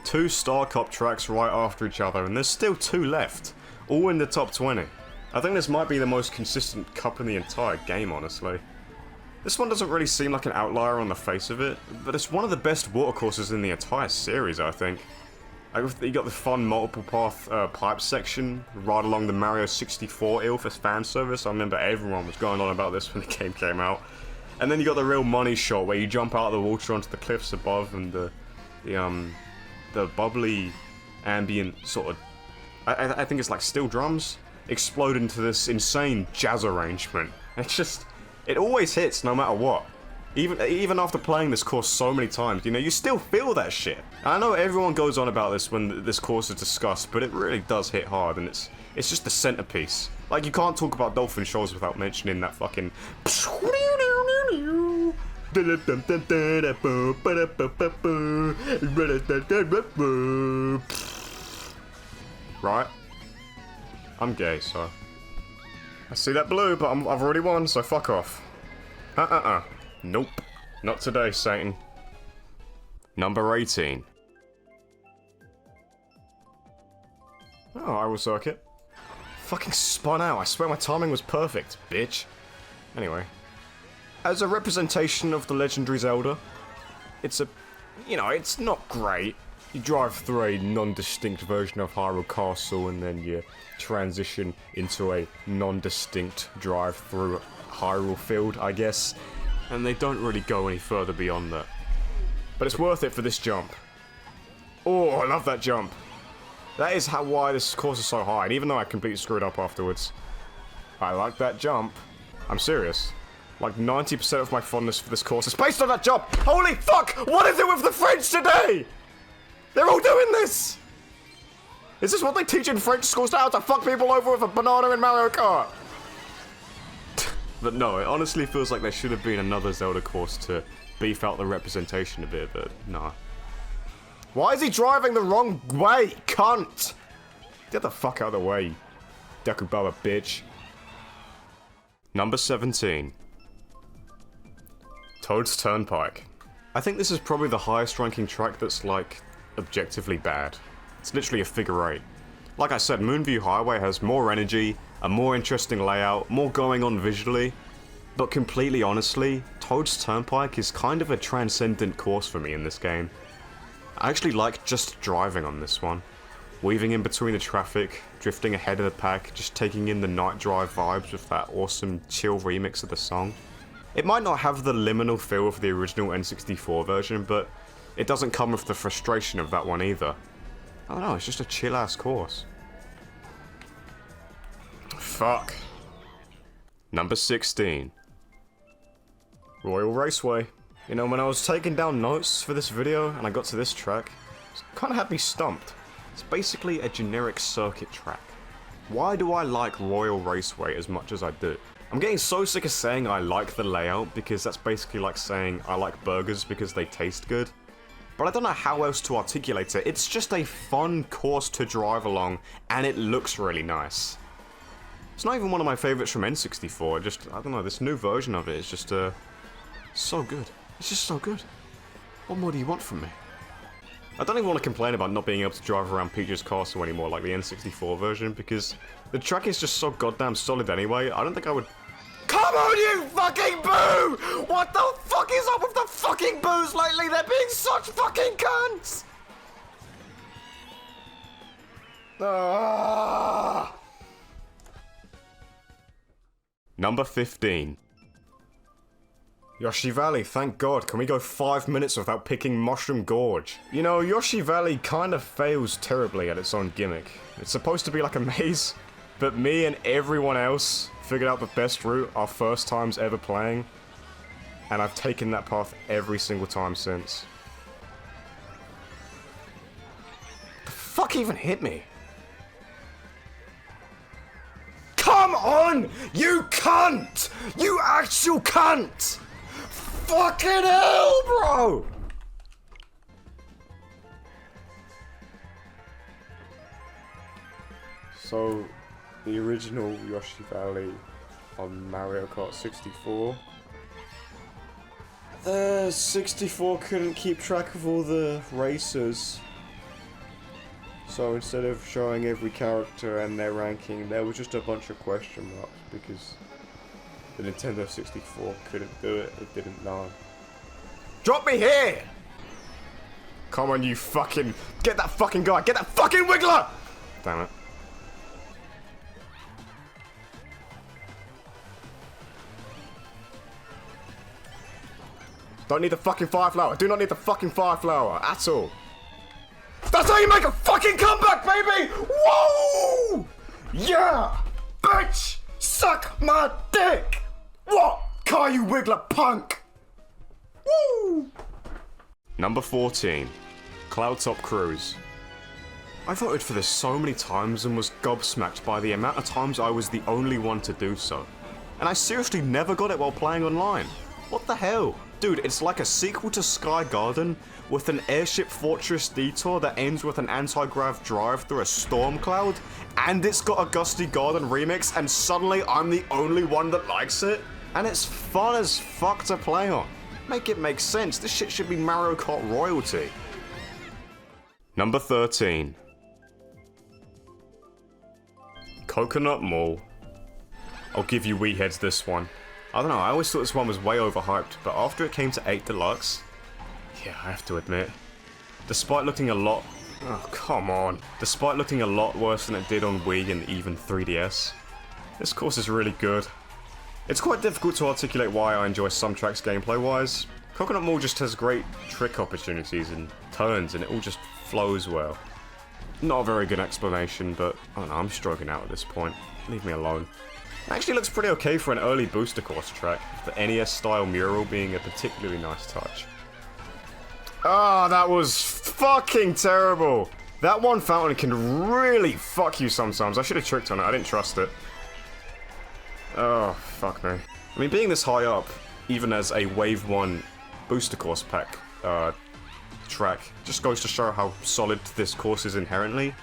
2 Star Cup tracks right after each other, and there's still 2 left. All in the top 20. I think this might be the most consistent cup in the entire game, honestly. This one doesn't really seem like an outlier on the face of it, but it's one of the best watercourses in the entire series, I think. You got the fun multiple path pipe section right along the Mario 64 Ilfus fan service. I remember everyone was going on about this when the game came out. And then you got the real money shot where you jump out of the water onto the cliffs above, and the bubbly ambient sort of, I think it's like steel drums, explode into this insane jazz arrangement. It's just... it always hits, no matter what. Even after playing this course so many times, you know, you still feel that shit. And I know everyone goes on about this when this course is discussed, but it really does hit hard, and it's just the centerpiece. Like, you can't talk about Dolphin Shoals without mentioning that fucking... right? I'm gay, so... I see that blue, but I've already won, so fuck off. Nope. Not today, Satan. Number 18. Oh, Iral Circuit. Fucking spun out. I swear my timing was perfect, bitch. Anyway. As a representation of the legendary Zelda, it's a... you know, it's not great. You drive through a non-distinct version of Hyrule Castle, and then you transition into a non-distinct drive through Hyrule Field, I guess. And they don't really go any further beyond that. But it's worth it for this jump. Oh, I love that jump. That is why this course is so hard, even though I completely screwed up afterwards. I like that jump. I'm serious. Like 90% of my fondness for this course is based on that jump. Holy fuck! What is it with the French today? They're all doing this! Is this what they teach in French schools now, to fuck people over with a banana in Mario Kart? But no, it honestly feels like there should have been another Zelda course to beef out the representation a bit, but nah. Why is he driving the wrong way, cunt? Get the fuck out of the way, Deku Baba bitch. Number 17. Toad's Turnpike. I think this is probably the highest ranking track that's, like, objectively bad. It's literally a figure 8. Like I said, Moonview Highway has more energy, a more interesting layout, more going on visually, but completely honestly, Toad's Turnpike is kind of a transcendent course for me in this game. I actually like just driving on this one. Weaving in between the traffic, drifting ahead of the pack, just taking in the night drive vibes with that awesome chill remix of the song. It might not have the liminal feel of the original N64 version, but it doesn't come with the frustration of that one either. I don't know, it's just a chill-ass course. Fuck. Number 16. Royal Raceway. You know, when I was taking down notes for this video and I got to this track, it kind of had me stumped. It's basically a generic circuit track. Why do I like Royal Raceway as much as I do? I'm getting so sick of saying I like the layout, because that's basically like saying I like burgers because they taste good. But I don't know how else to articulate it. It's just a fun course to drive along, and it looks really nice. It's not even one of my favorites from N64, just, I don't know, this new version of it is just, so good. It's just so good. What more do you want from me? I don't even want to complain about not being able to drive around Peach's Castle anymore like the N64 version, because the track is just so goddamn solid anyway. I don't think I would... Come on, you fucking boo! What the fuck is up with the fucking boos lately? They're being such fucking cunts! Number 15. Yoshi Valley, thank God. Can we go 5 minutes without picking Mushroom Gorge? You know, Yoshi Valley kind of fails terribly at its own gimmick. It's supposed to be like a maze, but me and everyone else figured out the best route our first times ever playing, and I've taken that path every single time since. The fuck even hit me? Come on, you cunt! You actual cunt! Fucking hell, bro! So, the original Yoshi Valley on Mario Kart 64. The 64 couldn't keep track of all the racers. So instead of showing every character and their ranking, there was just a bunch of question marks because the Nintendo 64 couldn't do it, it didn't know. Drop me here! Come on, you fucking... Get that fucking guy! Get that fucking Wiggler! Damn it. Don't need the fucking fire flower. Do not need the fucking fire flower at all. That's how you make a fucking comeback, baby! Whoa! Yeah! Bitch! Suck my dick! What? Caillou Wiggler punk! Woo! Number 14. Cloudtop Cruise. I voted for this so many times and was gobsmacked by the amount of times I was the only one to do so. And I seriously never got it while playing online. What the hell? Dude, it's like a sequel to Sky Garden with an airship fortress detour that ends with an anti-grav drive through a storm cloud, and it's got a Gusty Garden remix, and suddenly I'm the only one that likes it? And it's fun as fuck to play on. Make it make sense, this shit should be Mario Kart royalty. Number 13. Coconut Mall. I'll give you wee heads this one. I don't know, I always thought this one was way overhyped, but after it came to 8 Deluxe, yeah, I have to admit, despite looking a lot... Oh, come on. Despite looking a lot worse than it did on Wii and even 3DS, this course is really good. It's quite difficult to articulate why I enjoy some tracks gameplay-wise. Coconut Mall just has great trick opportunities and turns, and it all just flows well. Not a very good explanation, but I don't know, I'm stroking out at this point. Leave me alone. It actually looks pretty okay for an early booster course track, with the NES-style mural being a particularly nice touch. Ah, that was fucking terrible! That one fountain can really fuck you sometimes. I should have tricked on it, I didn't trust it. Oh, fuck me. I mean, being this high up, even as a Wave 1 booster course pack track, just goes to show how solid this course is inherently.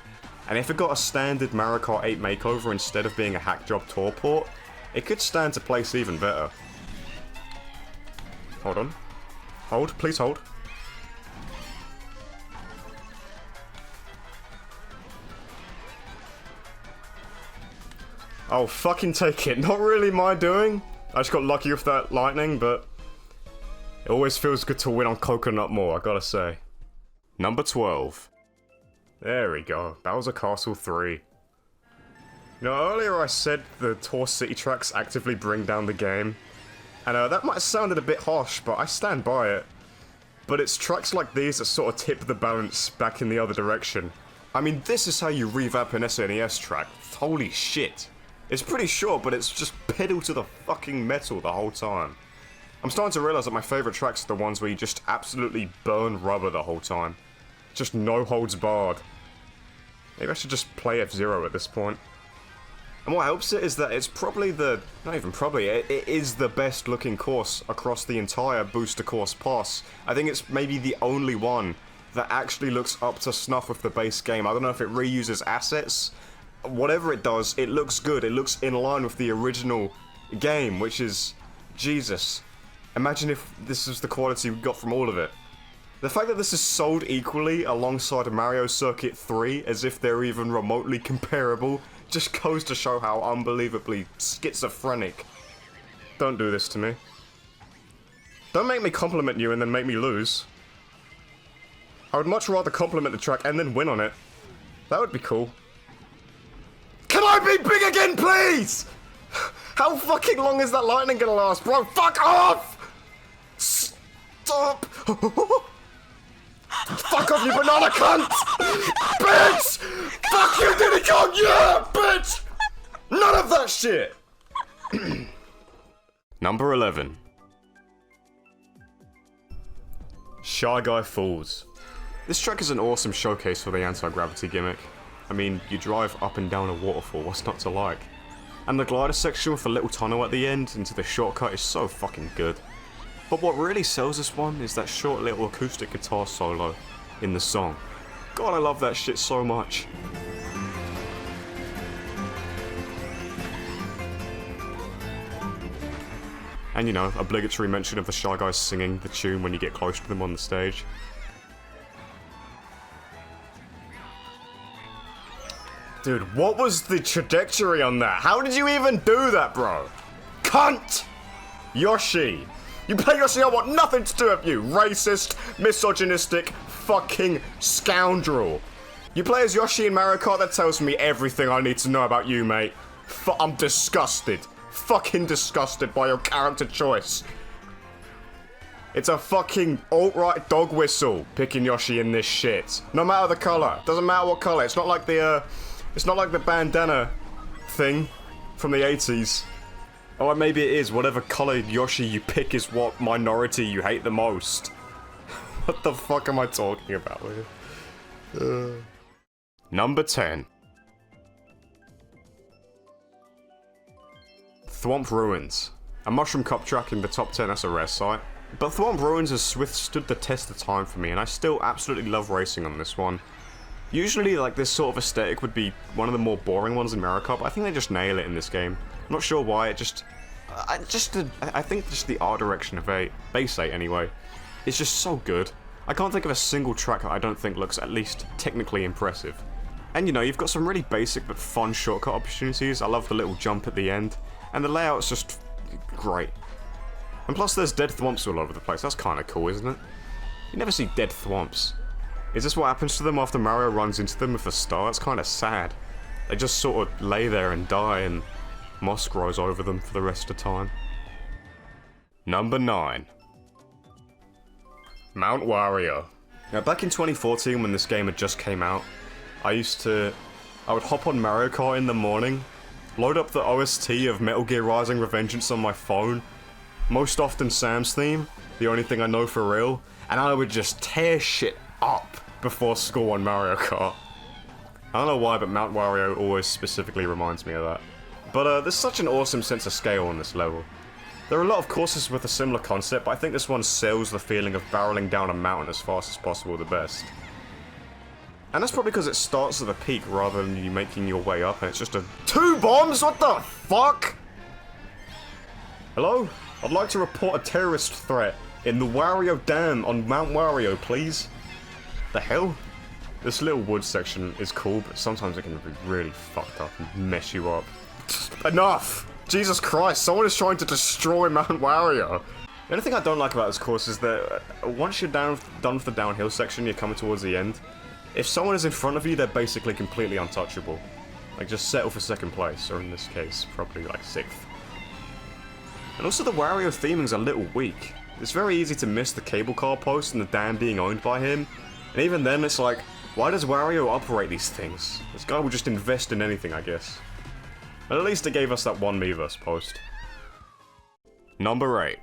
And if it got a standard Mario Kart 8 makeover instead of being a hack job tour port, it could stand to place even better. Hold on. Hold, please hold. Oh, fucking take it. Not really my doing. I just got lucky with that lightning, but it always feels good to win on Coconut more, I gotta say. Number 12. There we go. Bowser Castle 3. You know, earlier I said the Tour City tracks actively bring down the game. And that might have sounded a bit harsh, but I stand by it. But it's tracks like these that sort of tip the balance back in the other direction. I mean, this is how you revamp an SNES track. Holy shit. It's pretty short, but it's just pedal to the fucking metal the whole time. I'm starting to realise that my favourite tracks are the ones where you just absolutely burn rubber the whole time. Just no holds barred. Maybe I should just play F-Zero at this point. And what helps it is that it's probably not even probably, it is the best looking course across the entire booster course pass. I think it's maybe the only one that actually looks up to snuff with the base game. I don't know if it reuses assets. Whatever it does, it looks good. It looks in line with the original game, which is... Jesus. Imagine if this is the quality we got from all of it. The fact that this is sold equally alongside Mario Circuit 3, as if they're even remotely comparable, just goes to show how unbelievably schizophrenic. Don't do this to me. Don't make me compliment you and then make me lose. I would much rather compliment the track and then win on it. That would be cool. Can I be big again, please? How fucking long is that lightning gonna last, bro? Fuck off! Stop! Fuck off, you banana cunt! Bitch! Fuck you, Diddy Kong! Yeah, bitch! None of that shit! Number 11. Shy Guy Falls. This track is an awesome showcase for the anti-gravity gimmick. I mean, you drive up and down a waterfall, what's not to like? And the glider section with a little tunnel at the end into the shortcut is so fucking good. But what really sells this one is that short little acoustic guitar solo in the song. God, I love that shit so much. And you know, obligatory mention of the Shy Guys singing the tune when you get close to them on the stage. Dude, what was the trajectory on that? How did you even do that, bro? Cunt! Yoshi! You play Yoshi, I want nothing to do with you! Racist, misogynistic, fucking scoundrel! You play as Yoshi in Mario Kart, that tells me everything I need to know about you, mate. I'm disgusted. Fucking disgusted by your character choice. It's a fucking alt-right dog whistle picking Yoshi in this shit. No matter the colour. Doesn't matter what colour. It's not like the bandana thing from the 80s. Or maybe it is. Whatever colour Yoshi you pick is what minority you hate the most. What the fuck am I talking about here? Number 10. Thwomp Ruins. A Mushroom Cup track in the top 10, that's a rare sight. But Thwomp Ruins has withstood the test of time for me, and I still absolutely love racing on this one. Usually, like, this sort of aesthetic would be one of the more boring ones in Mario Kart, but I think they just nail it in this game. I'm not sure why, I think just the art direction of base 8 anyway, is just so good. I can't think of a single track that I don't think looks at least technically impressive. And you know, you've got some really basic but fun shortcut opportunities. I love the little jump at the end, and the layout's just great. And plus there's dead thwomps all over the place, that's kinda cool, isn't it? You never see dead thwomps. Is this what happens to them after Mario runs into them with a star? It's kinda sad. They just sort of lay there and die, and moss grows over them for the rest of time. Number 9. Mount Wario. Now back in 2014 when this game had just came out, I would hop on Mario Kart in the morning, load up the OST of Metal Gear Rising: Revengeance on my phone, most often Sam's theme, the only thing I know for real, and I would just tear shit up before school on Mario Kart. I don't know why, but Mount Wario always specifically reminds me of that. But there's such an awesome sense of scale on this level. There are a lot of courses with a similar concept, but I think this one sells the feeling of barreling down a mountain as fast as possible the best. And that's probably because it starts at the peak rather than you making your way up, and it's just a 2 bombs? What the fuck? Hello? I'd like to report a terrorist threat in the Wario Dam on Mount Wario, please. The hell? This little wood section is cool, but sometimes it can be really fucked up and mess you up. Enough! Jesus Christ, someone is trying to destroy Mount Wario! The only thing I don't like about this course is that once you're done with the downhill section, you're coming towards the end. If someone is in front of you, they're basically completely untouchable. Like, just settle for 2nd place, or in this case, probably like 6th. And also the Wario theming's a little weak. It's very easy to miss the cable car post and the dam being owned by him. And even then, it's like, why does Wario operate these things? This guy will just invest in anything, I guess. But at least it gave us that one Miiverse post. Number 8.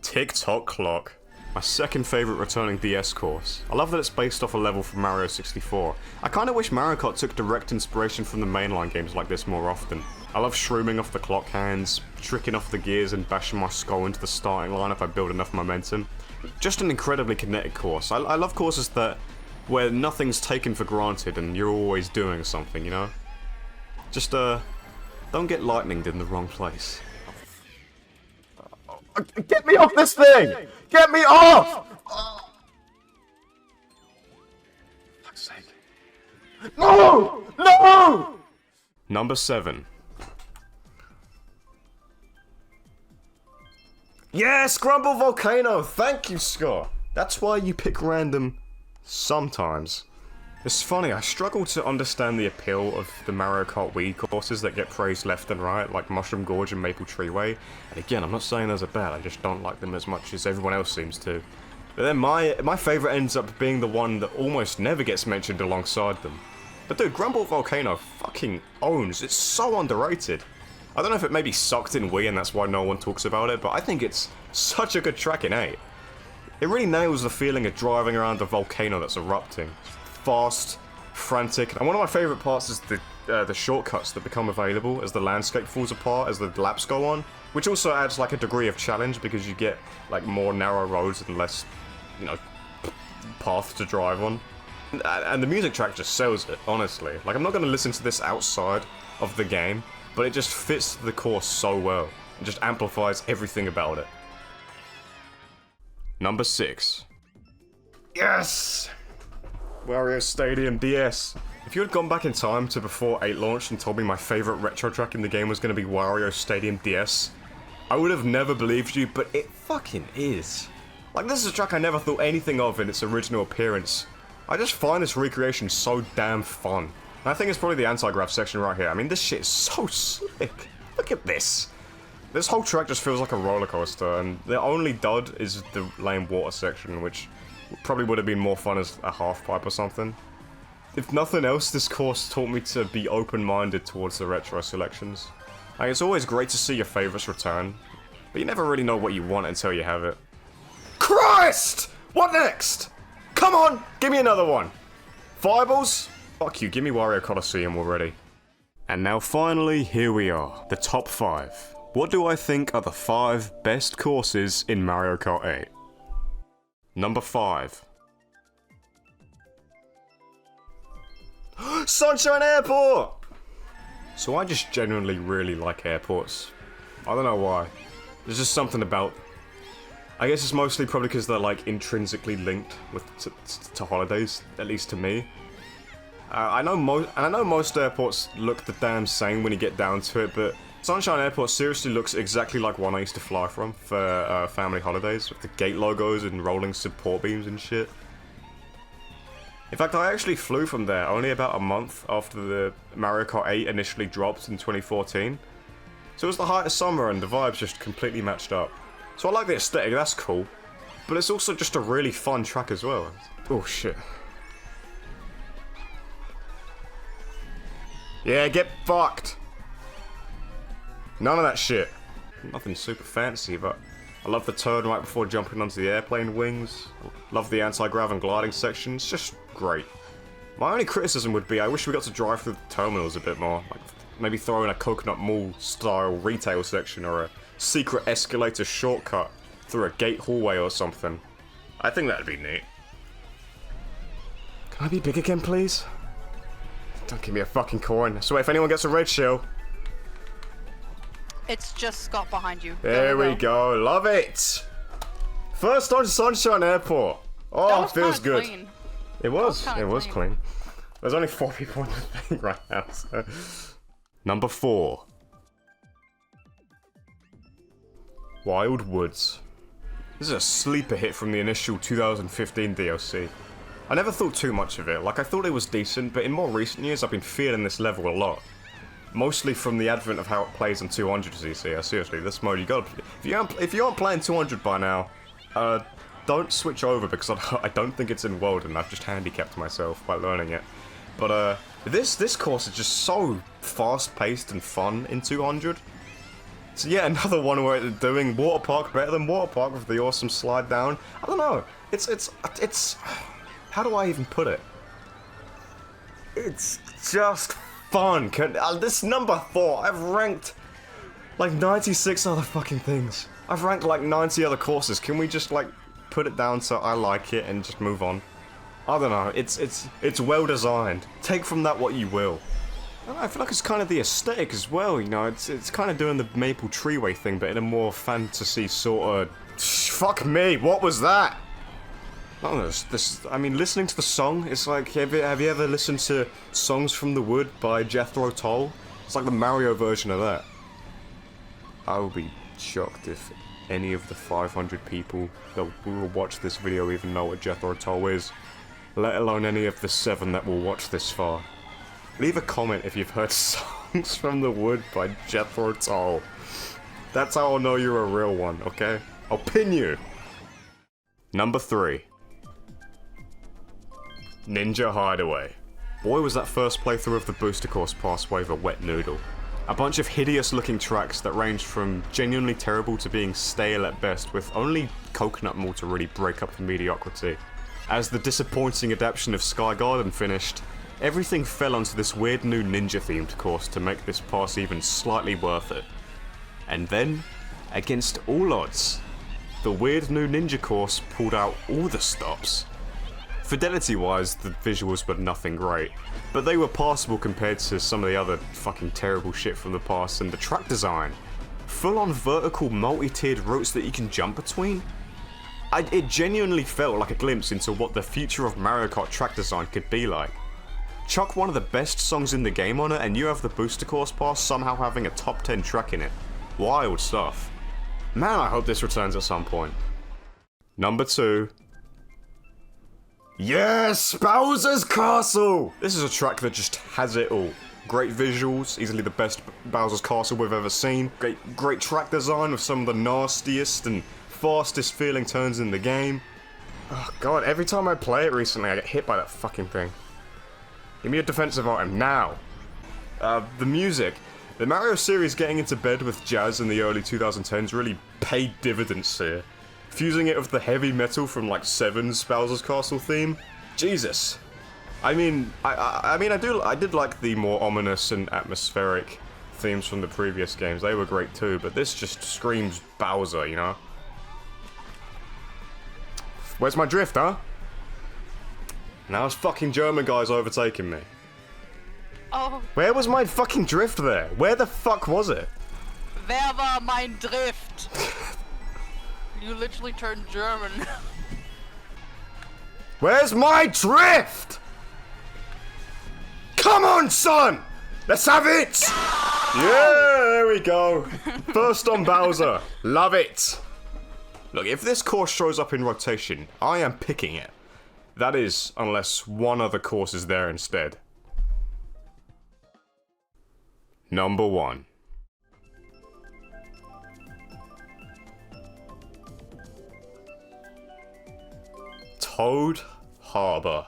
Tick-Tock Clock. My second favourite returning DS course. I love that it's based off a level from Mario 64. I kinda wish Mario Kart took direct inspiration from the mainline games like this more often. I love shrooming off the clock hands, tricking off the gears and bashing my skull into the starting line if I build enough momentum. Just an incredibly kinetic course. I love courses where nothing's taken for granted and you're always doing something, you know? Just, don't get lightninged in the wrong place. Get me off this thing! Get me off! Fuck's sake. No! No! Number 7. Yes, Grumble Volcano! Thank you, Scott! That's why you pick random sometimes. It's funny, I struggle to understand the appeal of the Mario Kart Wii courses that get praised left and right, like Mushroom Gorge and Maple Tree Way. And again, I'm not saying those are bad, I just don't like them as much as everyone else seems to. But then my favourite ends up being the one that almost never gets mentioned alongside them. But dude, Grumble Volcano fucking owns. It's so underrated. I don't know if it maybe sucked in Wii and that's why no one talks about it, but I think it's such a good track in 8. It really nails the feeling of driving around a volcano that's erupting. Fast, frantic, and one of my favourite parts is the shortcuts that become available as the landscape falls apart as the laps go on, which also adds like a degree of challenge because you get like more narrow roads and less, you know, path to drive on. And the music track just sells it, honestly. Like, I'm not going to listen to this outside of the game, but it just fits the course so well. It just amplifies everything about it. Number 6. Yes! Wario Stadium DS. If you had gone back in time to before 8 launched and told me my favourite retro track in the game was going to be Wario Stadium DS, I would have never believed you, but it fucking is. Like, this is a track I never thought anything of in its original appearance. I just find this recreation so damn fun. And I think it's probably the anti-grav section right here. I mean, this shit is so slick. Look at this. This whole track just feels like a roller coaster, and the only dud is the lame water section, which probably would have been more fun as a half-pipe or something. If nothing else, this course taught me to be open-minded towards the retro selections. Like, it's always great to see your favourites return, but you never really know what you want until you have it. Christ! What next? Come on, give me another one. Fireballs? Fuck you, give me Wario Colosseum already. And now finally, here we are, the top 5. What do I think are the 5 best courses in Mario Kart 8? Number 5. Sunshine Airport! So I just genuinely really like airports. I don't know why. There's just something about... I guess it's mostly probably because they're like intrinsically linked to holidays, at least to me. I know most airports look the damn same when you get down to it, but Sunshine Airport seriously looks exactly like one I used to fly from for family holidays, with the gate logos and rolling support beams and shit. In fact, I actually flew from there only about a month after the Mario Kart 8 initially dropped in 2014. So it was the height of summer and the vibes just completely matched up. So I like the aesthetic, that's cool. But it's also just a really fun track as well. Oh shit. Yeah, get fucked. None of that shit. Nothing super fancy, but I love the turn right before jumping onto the airplane wings. Love the anti-grav and gliding section. It's just great. My only criticism would be I wish we got to drive through the terminals a bit more. Like maybe throw in a Coconut Mall style retail section or a secret escalator shortcut through a gate hallway or something. I think that'd be neat. Can I be big again, please? Don't give me a fucking coin. So if anyone gets a red shell... It's just Scott behind you. There we go. Love it! First on Sunshine Airport. Oh, it feels good. Clean. It was clean. clean. There's only 4 people in the thing right now, so... Number 4. Wild Woods. This is a sleeper hit from the initial 2015 DLC. I never thought too much of it, like I thought it was decent, but in more recent years I've been feeling this level a lot. Mostly from the advent of how it plays on 200cc. Seriously, this mode you got. If you aren't playing 200 by now, don't switch over because I don't think it's in world and I've just handicapped myself by learning it. But this course is just so fast-paced and fun in 200. So yeah, another one where they're doing Water Park better than Water Park with the awesome slide down. I don't know. It's how do I even put it? It's just fun. This number 4, I've ranked like 96 other fucking things. I've ranked like 90 other courses. Can we just like put it down so I like it and just move on? I don't know. It's well designed. Take from that what you will. I don't know, I feel like it's kind of the aesthetic as well. You know, it's kind of doing the Maple Treeway thing, but in a more fantasy sort of. Fuck me. What was that? I don't know, I mean, listening to the song, it's like, have you ever listened to Songs from the Wood by Jethro Tull? It's like the Mario version of that. I would be shocked if any of the 500 people that will watch this video even know what Jethro Tull is, let alone any of the 7 that will watch this far. Leave a comment if you've heard Songs from the Wood by Jethro Tull. That's how I'll know you're a real one, okay? I'll pin you! Number 3. Ninja Hideaway. Boy, was that first playthrough of the booster course pass wave a wet noodle. A bunch of hideous looking tracks that ranged from genuinely terrible to being stale at best, with only Coconut Mall to really break up the mediocrity. As the disappointing adaptation of Sky Garden finished, everything fell onto this weird new ninja themed course to make this pass even slightly worth it. And then, against all odds, the weird new ninja course pulled out all the stops. Fidelity-wise, the visuals were nothing great, but they were passable compared to some of the other fucking terrible shit from the past, and the track design. Full-on vertical multi-tiered routes that you can jump between? It genuinely felt like a glimpse into what the future of Mario Kart track design could be like. Chuck one of the best songs in the game on it and you have the booster course pass somehow having a top 10 track in it. Wild stuff. Man, I hope this returns at some point. Number 2. Yes! Bowser's Castle! This is a track that just has it all. Great visuals, easily the best Bowser's Castle we've ever seen. Great track design with some of the nastiest and fastest feeling turns in the game. Oh god, every time I play it recently I get hit by that fucking thing. Give me a defensive item, now! The music. The Mario series getting into bed with jazz in the early 2010s really paid dividends here. Fusing it with the heavy metal from like 7's Bowser's Castle theme. Jesus. I mean, I did like the more ominous and atmospheric themes from the previous games. They were great too, but this just screams Bowser, you know? Where's my drift, huh? Now it's fucking German guys overtaking me. Oh. Where was my fucking drift there? Where the fuck was it? Wer war mein Drift? You literally turned German. Where's my drift? Come on, son! Let's have it! Yeah, there we go. First on Bowser. Love it. Look, if this course shows up in rotation, I am picking it. That is, unless one other course is there instead. Number 1. Toad Harbor.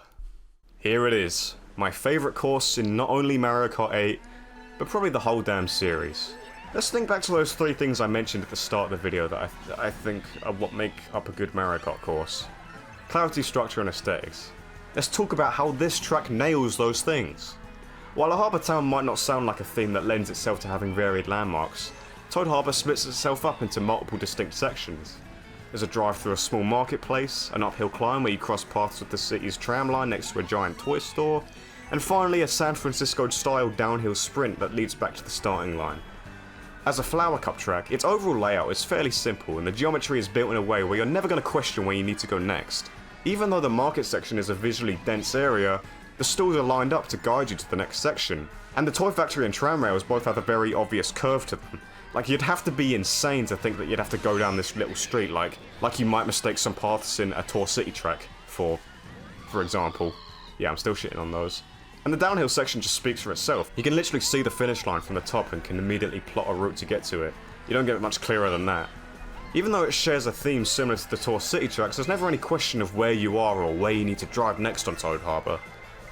Here it is. My favourite course in not only Mario Kart 8, but probably the whole damn series. Let's think back to those 3 things I mentioned at the start of the video that I think are what make up a good Mario Kart course. Clarity, structure, and aesthetics. Let's talk about how this track nails those things. While a harbour town might not sound like a theme that lends itself to having varied landmarks, Toad Harbour splits itself up into multiple distinct sections. There's a drive through a small marketplace, an uphill climb where you cross paths with the city's tram line next to a giant toy store, and finally a San Francisco-style downhill sprint that leads back to the starting line. As a Flower Cup track, its overall layout is fairly simple and the geometry is built in a way where you're never going to question where you need to go next. Even though the market section is a visually dense area, the stalls are lined up to guide you to the next section, and the Toy Factory and tram rails both have a very obvious curve to them. Like, you'd have to be insane to think that you'd have to go down this little street, like you might mistake some paths in a Tour City track for example. Yeah, I'm still shitting on those. And the downhill section just speaks for itself. You can literally see the finish line from the top and can immediately plot a route to get to it. You don't get it much clearer than that. Even though it shares a theme similar to the Tour City tracks, there's never any question of where you are or where you need to drive next on Toad Harbour.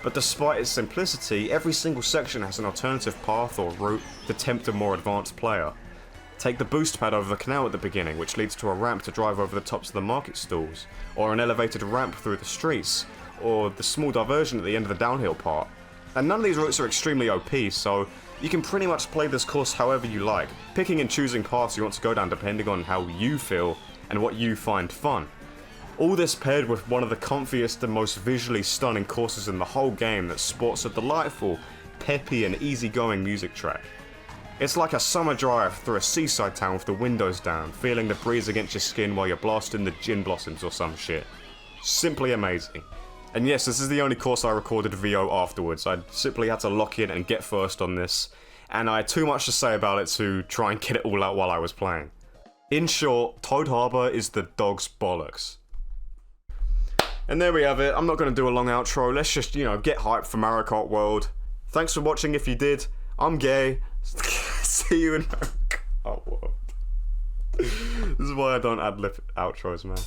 But despite its simplicity, every single section has an alternative path or route to tempt a more advanced player. Take the boost pad over the canal at the beginning, which leads to a ramp to drive over the tops of the market stalls, or an elevated ramp through the streets, or the small diversion at the end of the downhill part. And none of these routes are extremely OP, so you can pretty much play this course however you like, picking and choosing paths you want to go down depending on how you feel and what you find fun. All this paired with one of the comfiest and most visually stunning courses in the whole game that sports a delightful, peppy and easygoing music track. It's like a summer drive through a seaside town with the windows down, feeling the breeze against your skin while you're blasting the gin blossoms or some shit. Simply amazing. And yes, this is the only course I recorded VO afterwards. I simply had to lock in and get first on this, and I had too much to say about it to try and get it all out while I was playing. In short, Toad Harbour is the dog's bollocks. And there we have it. I'm not going to do a long outro. Let's just, get hyped for Mario Kart World. Thanks for watching if you did. I'm gay. See you in Mario Kart World. This is why I don't ad-lib outros, man.